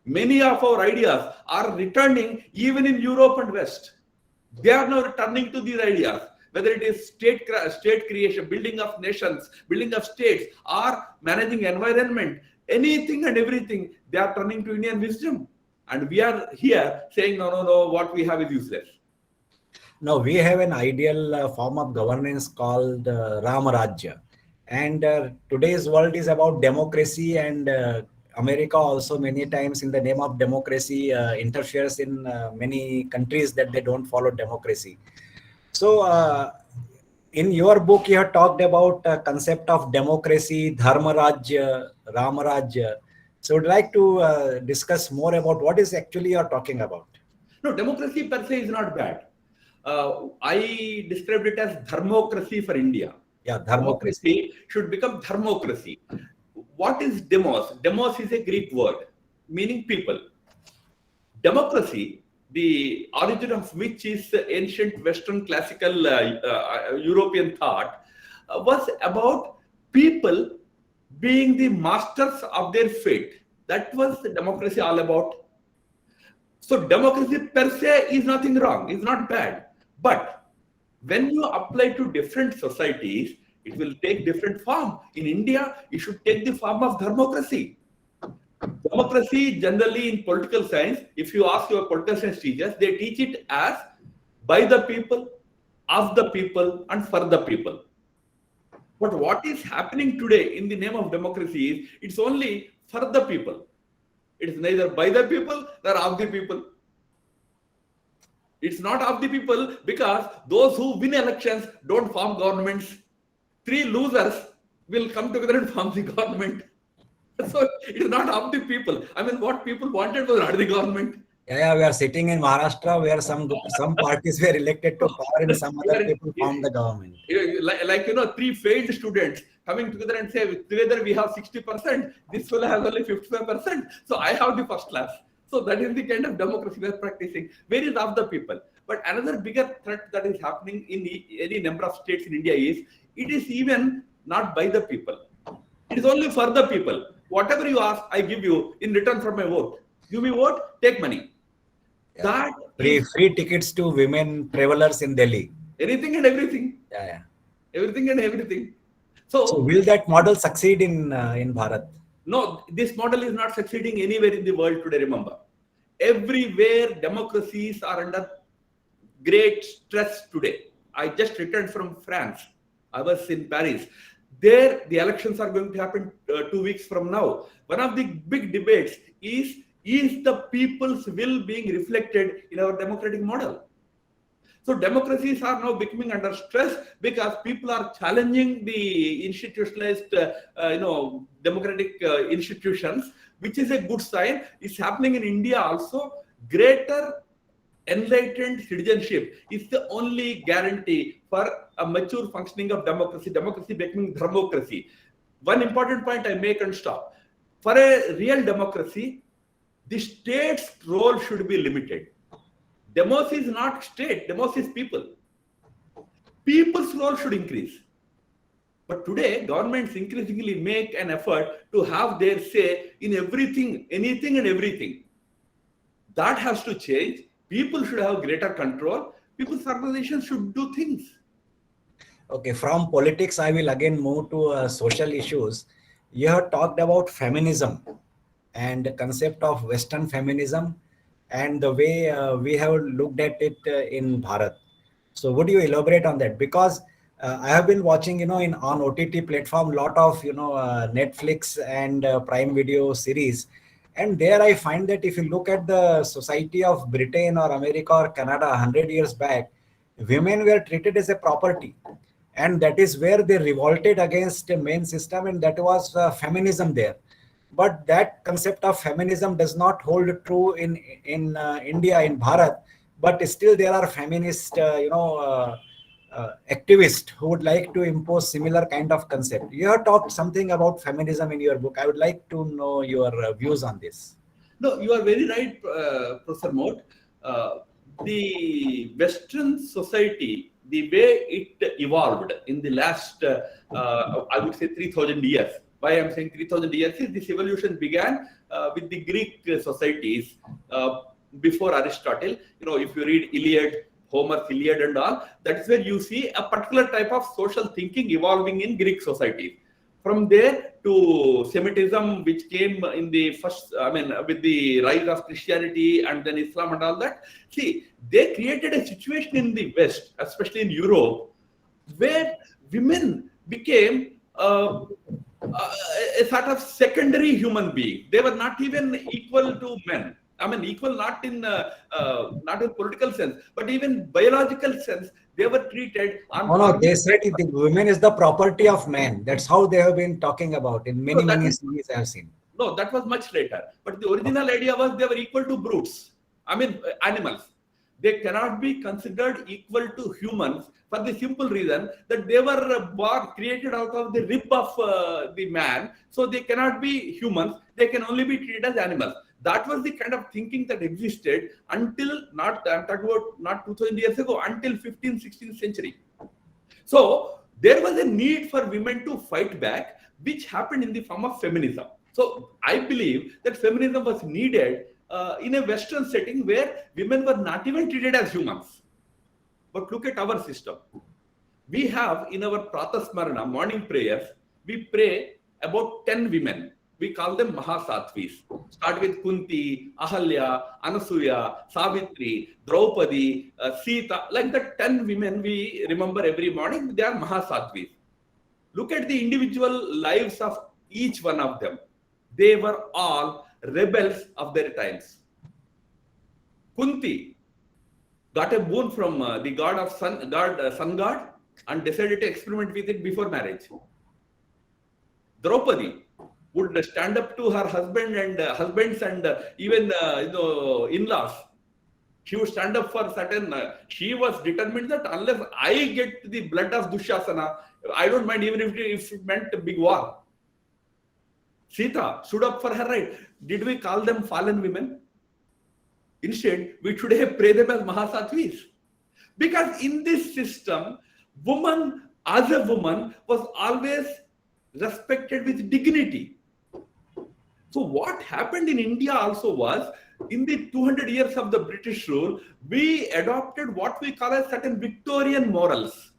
Many of our ideas are returning even in Europe and West. They are now returning to these ideas, whether it is state creation, building of nations, building of states, or managing environment, anything and everything, they are turning to Indian wisdom. And we are here saying, no, what we have is useless.
No, we have an ideal form of governance called Ramarajya. And today's world is about democracy, and America also many times in the name of democracy interferes in many countries that they don't follow democracy. So in your book, you have talked about concept of democracy, Dharmarajya, Ramarajya. So I'd like to discuss more about what is actually you're talking about.
No, democracy per se is not bad. I described it as dharmocracy for India.
Yeah, dharmocracy
should become dharmocracy. What is demos? Demos is a Greek word meaning people. Democracy, the origin of which is ancient Western classical European thought, was about people being the masters of their fate. That was the democracy all about. So democracy per se is nothing wrong, is not bad. But when you apply to different societies, It will take different form. In India, it should take the form of democracy. Democracy, generally in political science, if you ask your political science teachers, they teach it as by the people, of the people, and for the people. But what is happening today in the name of democracy is it's only for the people. It is neither by the people nor of the people. It's not of the people because those who win elections don't form governments. 3 losers will come together and form the government. So it is not of the people. I mean, what people wanted was not the government.
Yeah, we are sitting in Maharashtra where some parties were elected to power and some other people formed the government.
Like 3 failed students coming together and say, together we have 60%, this fellow has only 55%, so I have the first class. So that is the kind of democracy we are practicing. Where is of the people? But another bigger threat that is happening in any number of states in India is, it is even not by the people. It is only for the people. Whatever you ask, I give you in return for my vote. Give me vote, take money.
Yeah. Free tickets to women travelers in Delhi.
Anything and everything.
Yeah.
Everything and everything.
So will that model succeed in Bharat?
No, this model is not succeeding anywhere in the world today, remember. Everywhere democracies are under great stress today. I just returned from France. I was in Paris. There, the elections are going to happen 2 weeks from now. One of the big debates is the people's will being reflected in our democratic model? So democracies are now becoming under stress because people are challenging the institutionalized, democratic institutions, which is a good sign. It's happening in India also. Greater enlightened citizenship is the only guarantee for a mature functioning of democracy. Democracy becoming democracy. One important point I make and stop. For a real democracy, the state's role should be limited. Demos is not state, demos is people. People's role should increase. But today, governments increasingly make an effort to have their say in everything, anything and everything. That has to change. People should have greater control. People's organizations should do things.
Okay, from politics, I will again move to social issues. You have talked about feminism and the concept of Western feminism and the way we have looked at it in Bharat. So would you elaborate on that? Because I have been watching, on OTT platform, lot of, Netflix and Prime Video series. And there I find that if you look at the society of Britain or America or Canada 100 years back, women were treated as a property. And that is where they revolted against the main system, and that was feminism there. But that concept of feminism does not hold true in India, in Bharat. But still there are feminist, activists who would like to impose similar kind of concept. You have talked something about feminism in your book. I would like to know your views on this.
No, you are very right, Professor Modh. The Western society, the way it evolved in the last, I would say 3,000 years. Why I'm saying 3,000 years is this evolution began with the Greek societies before Aristotle. If you read Iliad, Homer's Iliad and all, that is where you see a particular type of social thinking evolving in Greek societies. From there to Semitism, which came in the first, with the rise of Christianity and then Islam and all that. See, they created a situation in the West, especially in Europe, where women became a sort of secondary human being. They were not even equal to men. Equal not in political sense, but even biological sense. They were treated.
No, they said the women is the property of man. That's how they have been talking about in many series I have seen.
No, that was much later. But the original idea was they were equal to brutes. Animals. They cannot be considered equal to humans for the simple reason that they were created out of the rib of the man. So they cannot be humans. They can only be treated as animals. That was the kind of thinking that existed until I'm talking about not 2,000 years ago, until 15th, 16th century. So there was a need for women to fight back, which happened in the form of feminism. So I believe that feminism was needed in a Western setting where women were not even treated as humans. But look at our system. We have in our Pratasmarana, morning prayers, we pray about 10 women. We call them Mahasatvis. Start with Kunti, Ahalya, Anasuya, Savitri, Draupadi, Sita. Like the 10 women we remember every morning, they are Mahasatvis. Look at the individual lives of each one of them. They were all rebels of their times. Kunti got a boon from the god of sun god, and decided to experiment with it before marriage. Draupadi would stand up to her husband and husbands and even in-laws. She would stand up for certain. She was determined that unless I get the blood of Dushasana, I don't mind even if it meant a big war. Sita stood up for her right. Did we call them fallen women? Instead, we today pray them as Mahasatvis. Because in this system, woman as a woman was always respected with dignity. So what happened in India also was, in the 200 years of the British rule, we adopted what we call as certain Victorian morals.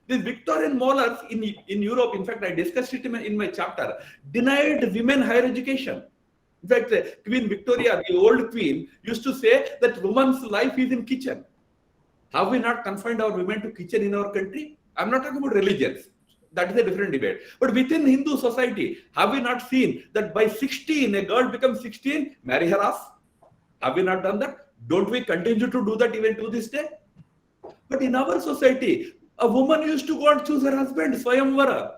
These Victorian morals in Europe, in fact, I discussed it in my chapter, denied women higher education. In fact, Queen Victoria, the old queen, used to say that woman's life is in kitchen. Have we not confined our women to kitchen in our country? I'm not talking about religions. That is a different debate. But within Hindu society, have we not seen that by 16, a girl becomes 16, marry her off? Have we not done that? Don't we continue to do that even to this day? But in our society, a woman used to go and choose her husband, Swayamvara.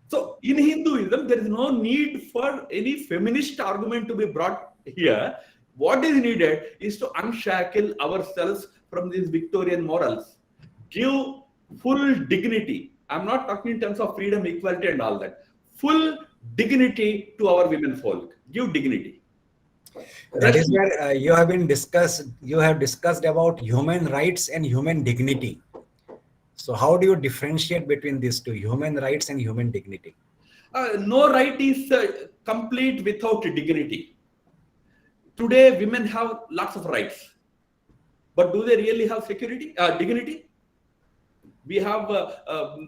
So in Hinduism, there is no need for any feminist argument to be brought here. What is needed is to unshackle ourselves from these Victorian morals. Give full dignity. I'm not talking in terms of freedom, equality and all that. Full dignity to our women folk. Give dignity.
That is where you have discussed about human rights and human dignity. So how do you differentiate between these two, human rights and human dignity?
No right is complete without dignity. Today, women have lots of rights. But do they really have dignity? We have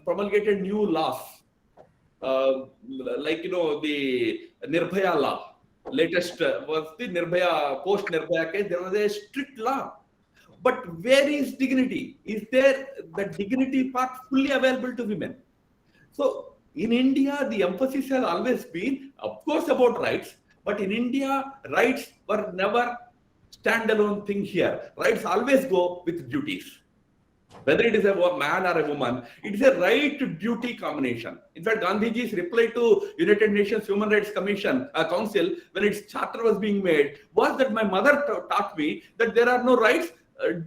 promulgated new laws, like, the Nirbhaya law. Latest was the Nirbhaya, post-Nirbhaya case. There was a strict law. But where is dignity? Is there the dignity part fully available to women? So in India, the emphasis has always been, of course, about rights. But in India, rights were never standalone thing here. Rights always go with duties. Whether it is a man or a woman, it is a right-duty combination. In fact, Gandhiji's reply to United Nations Human Rights Council, when its charter was being made, was that my mother taught me that there are no rights,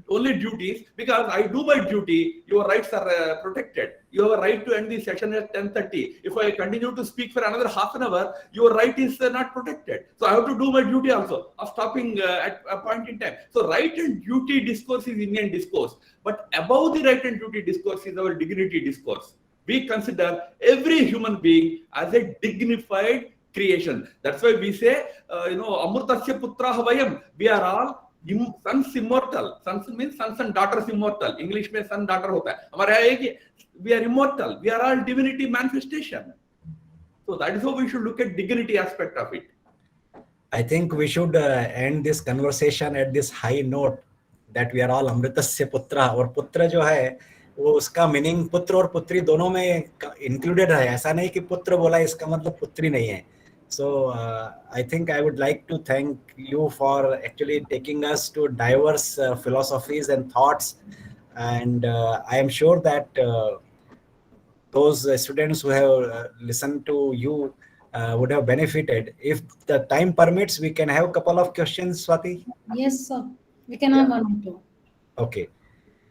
only duties. Because I do my duty, your rights are protected. You have a right to end the session at 10:30. If I continue to speak for another half an hour, your right is not protected. So I have to do my duty also of stopping at a point in time. So right and duty discourse is Indian discourse. But above the right and duty discourse is our dignity discourse. We consider every human being as a dignified creation. That's why we say, Amrutasya putraha vayam. We are all sons immortal. Sons means sons and daughters immortal. English में son daughter होता है. हमारे यहाँ एक we are immortal. We are all divinity manifestation. So that is how we should look at dignity aspect of it.
I think we should end this conversation at this high note that we are all अमृतस्य पुत्र. और पुत्र जो है वो उसका meaning पुत्र और पुत्री दोनों में इंक्लूडेड है. ऐसा नहीं कि पुत्र बोला इसका मतलब पुत्री नहीं है. So I think I would like to thank you for actually taking us to diverse philosophies and thoughts, and I am sure that those students who have listened to you would have benefited. If the time permits, we can have a couple of questions, Swati.
Yes, sir. We can have one or two.
Okay.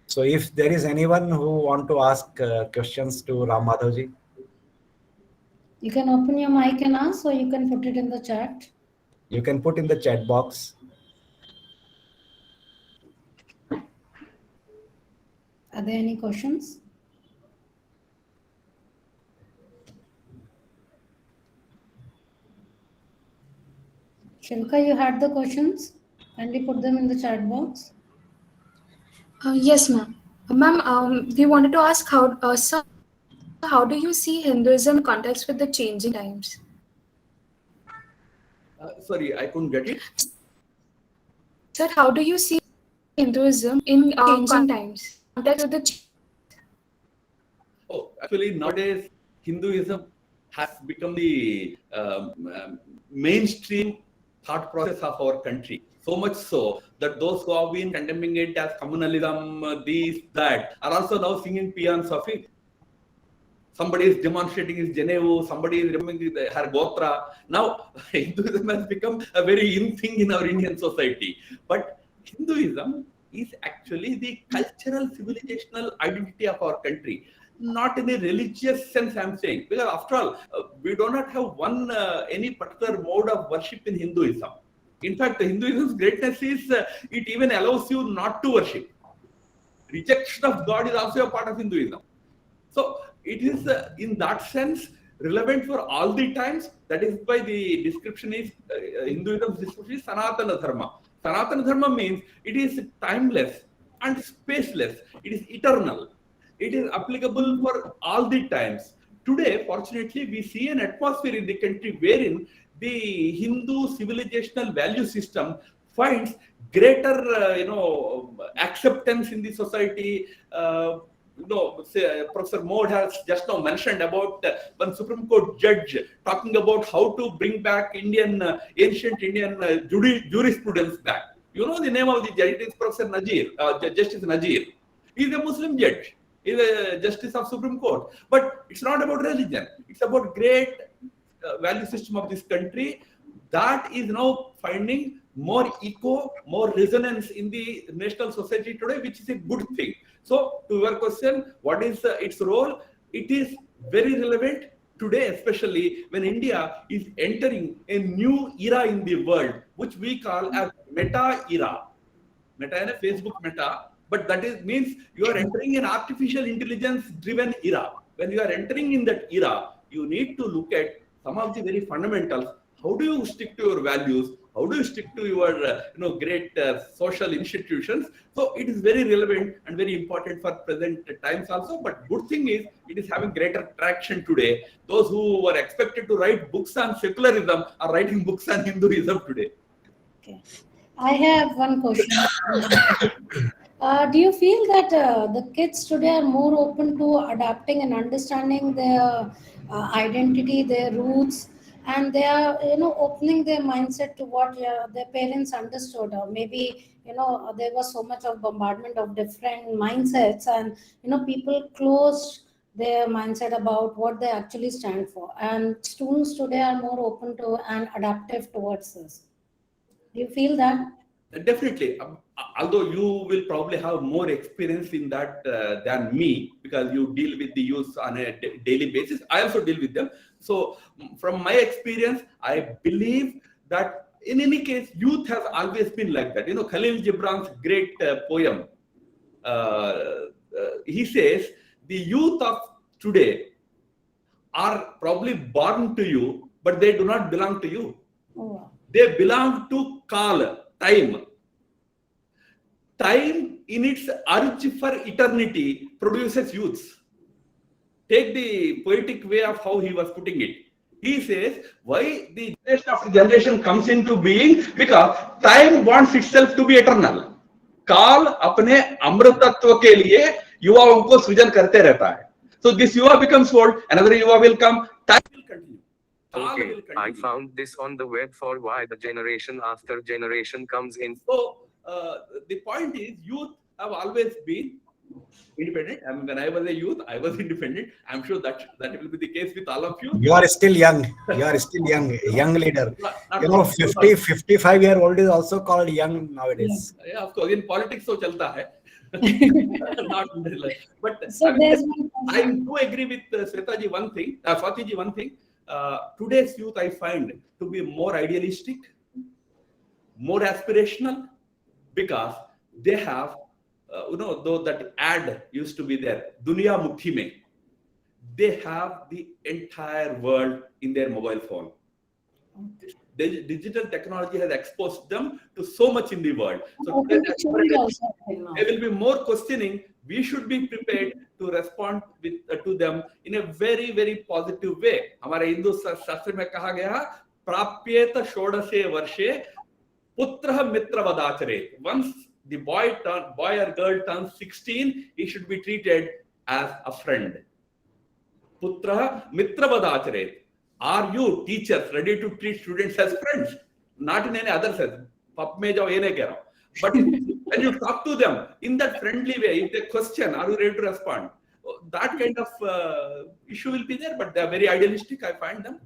So if there is anyone who want to ask questions to Ram Madhavji.
You can open your mic and ask, or you can put it in the chat.
You can put in the chat box.
Are there any questions? Shilka, you had the questions? Kindly put them in the chat box.
Yes, ma'am. Ma'am, we wanted to ask so how do you see Hinduism in context with the changing times?
Sorry, I couldn't get it.
Sir, how do you see Hinduism in changing times? Context with the
Oh, actually, nowadays Hinduism has become the mainstream thought process of our country. So much so that those who have been condemning it as communalism, this, that, are also now singing peons of it. Somebody is demonstrating his Genevu, somebody is remembering her Gotra. Now, Hinduism has become a very in thing in our Indian society. But Hinduism is actually the cultural, civilizational identity of our country. Not in a religious sense, I'm saying, because after all, we do not have any particular mode of worship in Hinduism. In fact, Hinduism's greatness is it even allows you not to worship. Rejection of God is also a part of Hinduism. So it is in that sense relevant for all the times. That is why the description is Hinduism's description is Sanatana Dharma. Sanatana Dharma means it is timeless and spaceless. It is eternal. It is applicable for all the times. Today, fortunately, we see an atmosphere in the country wherein the Hindu civilizational value system finds greater, acceptance in the society. Professor Modh has just now mentioned about one Supreme Court judge talking about how to bring back ancient Indian jurisprudence back. You know the name of the judge? It is Professor Nazir, Justice Nazir. He is a Muslim judge. He is a justice of Supreme Court. But it's not about religion. It's about great value system of this country that is now finding more echo, more resonance in the national society today, which is a good thing. So, to your question, what is its role? It is very relevant today, especially when India is entering a new era in the world, which we call as meta era. Meta in a Facebook meta, but that means you are entering an artificial intelligence driven era. When you are entering in that era, you need to look at some of the very fundamentals. How do you stick to your values? How do you stick to your great social institutions? So it is very relevant and very important for present times also. But good thing is it is having greater traction today. Those who were expected to write books on secularism are writing books on Hinduism today.
Okay. I have one question. Do you feel that the kids today are more open to adapting and understanding their identity, their roots, and they are, opening their mindset to what their parents understood, or maybe, there was so much of bombardment of different mindsets, and people closed their mindset about what they actually stand for, and students today are more open to and adaptive towards this. Do you feel that?
Definitely. Although you will probably have more experience in that than me, because you deal with the youth on a daily basis. I also deal with them. So, from my experience, I believe that in any case, youth has always been like that. Khalil Gibran's great poem, he says, the youth of today are probably born to you, but they do not belong to you.
Oh.
They belong to Kal, time. Time in its urge for eternity produces youths. Take the poetic way of how he was putting it. He says, why the generation after generation comes into being? Because time wants itself to be eternal. काल अपने अमृतत्व के लिए युवाओं को सृजन करते रहता है. So this yuva becomes old, another yuva will come, time will continue.
Okay, I found this on the web for why the generation after generation comes in.
So the point is, youth have always been independent. I mean, when I was a youth, I was independent. I'm sure that will be the case with all of you.
You are still young. You are still young leader. 55-year-old is also called young nowadays.
Yeah, of course. In politics, so chalta hai. Not but
So
I do agree with Swatiji one thing. Today's youth I find to be more idealistic, more aspirational, because they have, though that ad used to be there, Dunya Mukhi mein, they have the entire world in their mobile phone. The digital technology has exposed them to so much in the world. So they will be more questioning we should be prepared to respond to them in a very, very positive way. हमारे हिंदू शास्त्र में कहा गया प्राप्येत षोडशे वर्षे पुत्रः मित्रवदाचरेत्. Once the boy or girl turns 16, he should be treated as a friend. Putrah mitravadacharet. Are you teachers ready to treat students as friends? Not in any other sense. Pub mein jao ye nahi keh raha hu. But when you talk to them in that friendly way, if they question, are you ready to respond? That kind of issue will be there, but they are very idealistic, I find them.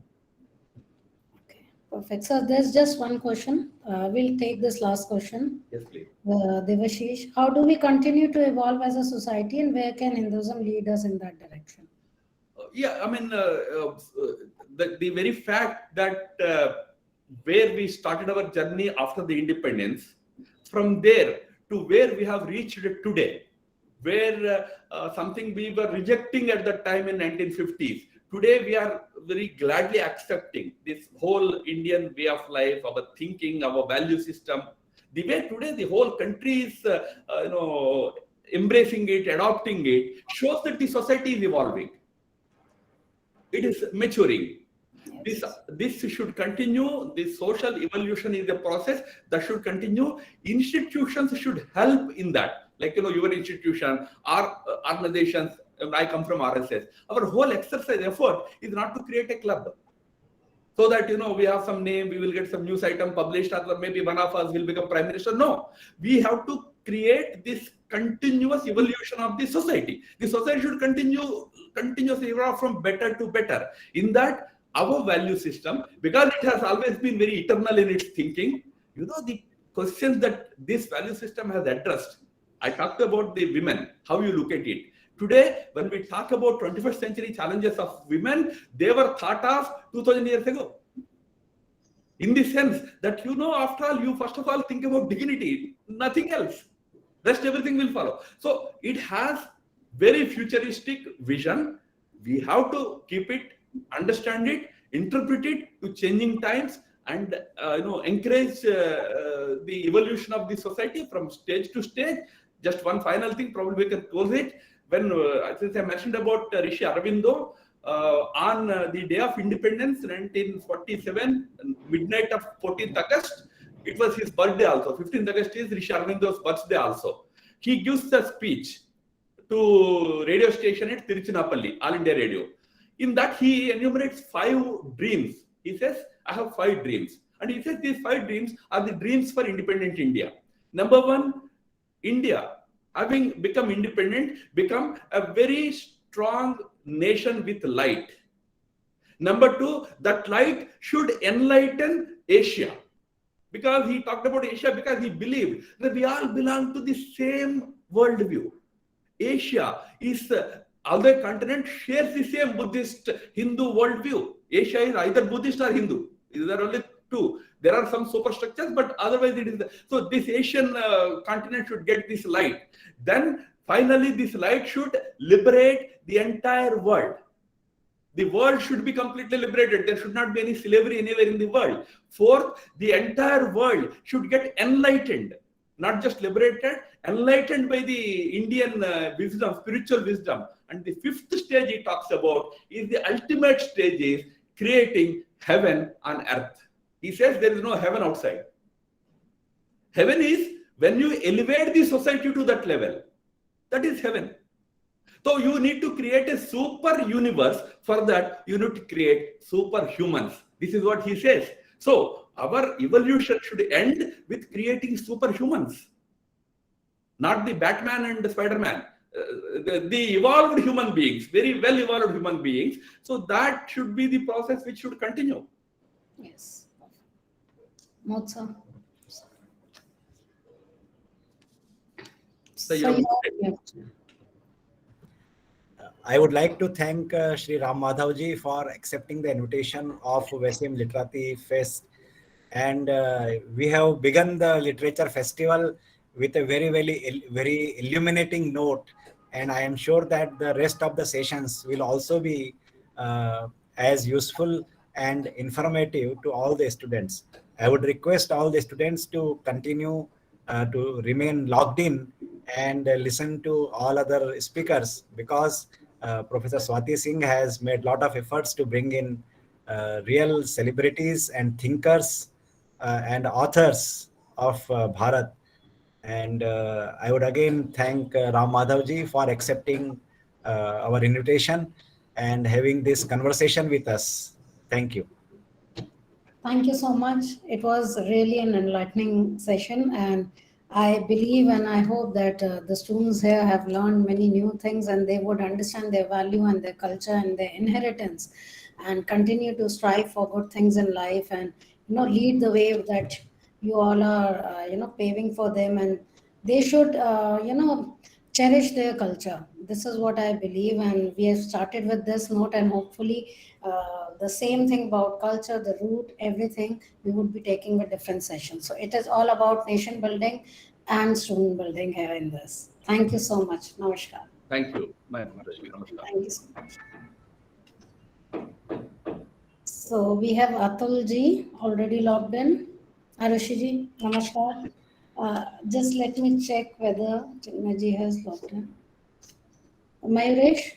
Okay, perfect. So there's just one question. We'll take this last question.
Yes, please.
Devashish, how do we continue to evolve as a society, and where can Hinduism lead us in that direction?
Yeah, I mean, the very fact that where we started our journey after the independence, from there to where we have reached today, where something we were rejecting at that time in 1950s, today we are very gladly accepting this whole Indian way of life, our thinking, our value system. The way today the whole country is, embracing it, adopting it, shows that the society is evolving. It is maturing. This should continue. This social evolution is a process that should continue. Institutions should help in that. Like, your institution, our organizations, I come from RSS. Our whole exercise effort is not to create a club. So that, we have some name, we will get some news item published, or maybe one of us will become prime minister. No, we have to create this continuous evolution of the society. The society should continuously evolve from better to better. In that, our value system, because it has always been very eternal in its thinking, the questions that this value system has addressed. I talked about the women, how you look at it. Today, when we talk about 21st century challenges of women, they were thought of 2000 years ago. In the sense that, after all, you first of all think about dignity, nothing else. Rest everything will follow. So it has very futuristic vision. We have to keep it, understand it, interpret it to changing times, and encourage the evolution of the society from stage to stage. Just one final thing, probably we can close it. When since I mentioned about Rishi Aurobindo, on the day of independence, 1947, midnight of 14th August, it was his birthday also. 15th August is Rishi Aurobindo's birthday also. He gives a speech to radio station at Tiruchinappalli, All India Radio. In that, he enumerates 5 dreams. He says, I have 5 dreams. And he says these 5 dreams are the dreams for independent India. Number 1, India, having become independent, become a very strong nation with light. Number 2, that light should enlighten Asia. Because he talked about Asia because he believed that we all belong to the same worldview. Asia is, although a continent, shares the same Buddhist Hindu worldview. Asia is either Buddhist or Hindu. There are only 2. There are some superstructures, but otherwise it is. So this Asian continent should get this light. Then finally, this light should liberate the entire world. The world should be completely liberated. There should not be any slavery anywhere in the world. 4th, the entire world should get enlightened. Not just liberated, enlightened by the Indian wisdom, spiritual wisdom. And the 5th stage he talks about is the ultimate stage is creating heaven on earth. He says there is no heaven outside. Heaven is when you elevate the society to that level. That is heaven. So you need to create a super universe. For that, you need to create superhumans. This is what he says. So our evolution should end with creating superhumans. Not the Batman and the Spider-Man. The evolved human beings, very well evolved human beings. So that should be the process which should continue.
Yes. Modh.
I would like to thank Shri Ram Madhav ji for accepting the invitation of VESIM Literati Fest. And we have begun the literature festival with a very illuminating note. And I am sure that the rest of the sessions will also be as useful and informative to all the students. I would request all the students to continue to remain logged in and listen to all other speakers, because Professor Swati Singh has made a lot of efforts to bring in real celebrities and thinkers and authors of Bharat. And I would again thank Ram Madhavji for accepting our invitation and having this conversation with us. Thank you.
Thank you so much. It was really an enlightening session, and I believe and I hope that the students here have learned many new things and they would understand their value and their culture and their inheritance and continue to strive for good things in life and lead the way that you all are paving for them, and they should cherish their culture. This is what I believe, and we have started with this note, and hopefully the same thing about culture, the root, everything we would be taking with different sessions. So it is all about nation building and student building here in this. Thank you so much. Namaskar.
Thank you, my Mataji. Namaskar.
Thank you so much. So we have Atul ji already logged in. Arushi ji, namaskar. Just let me check whether Chinmaji has logged in. Mayuresh?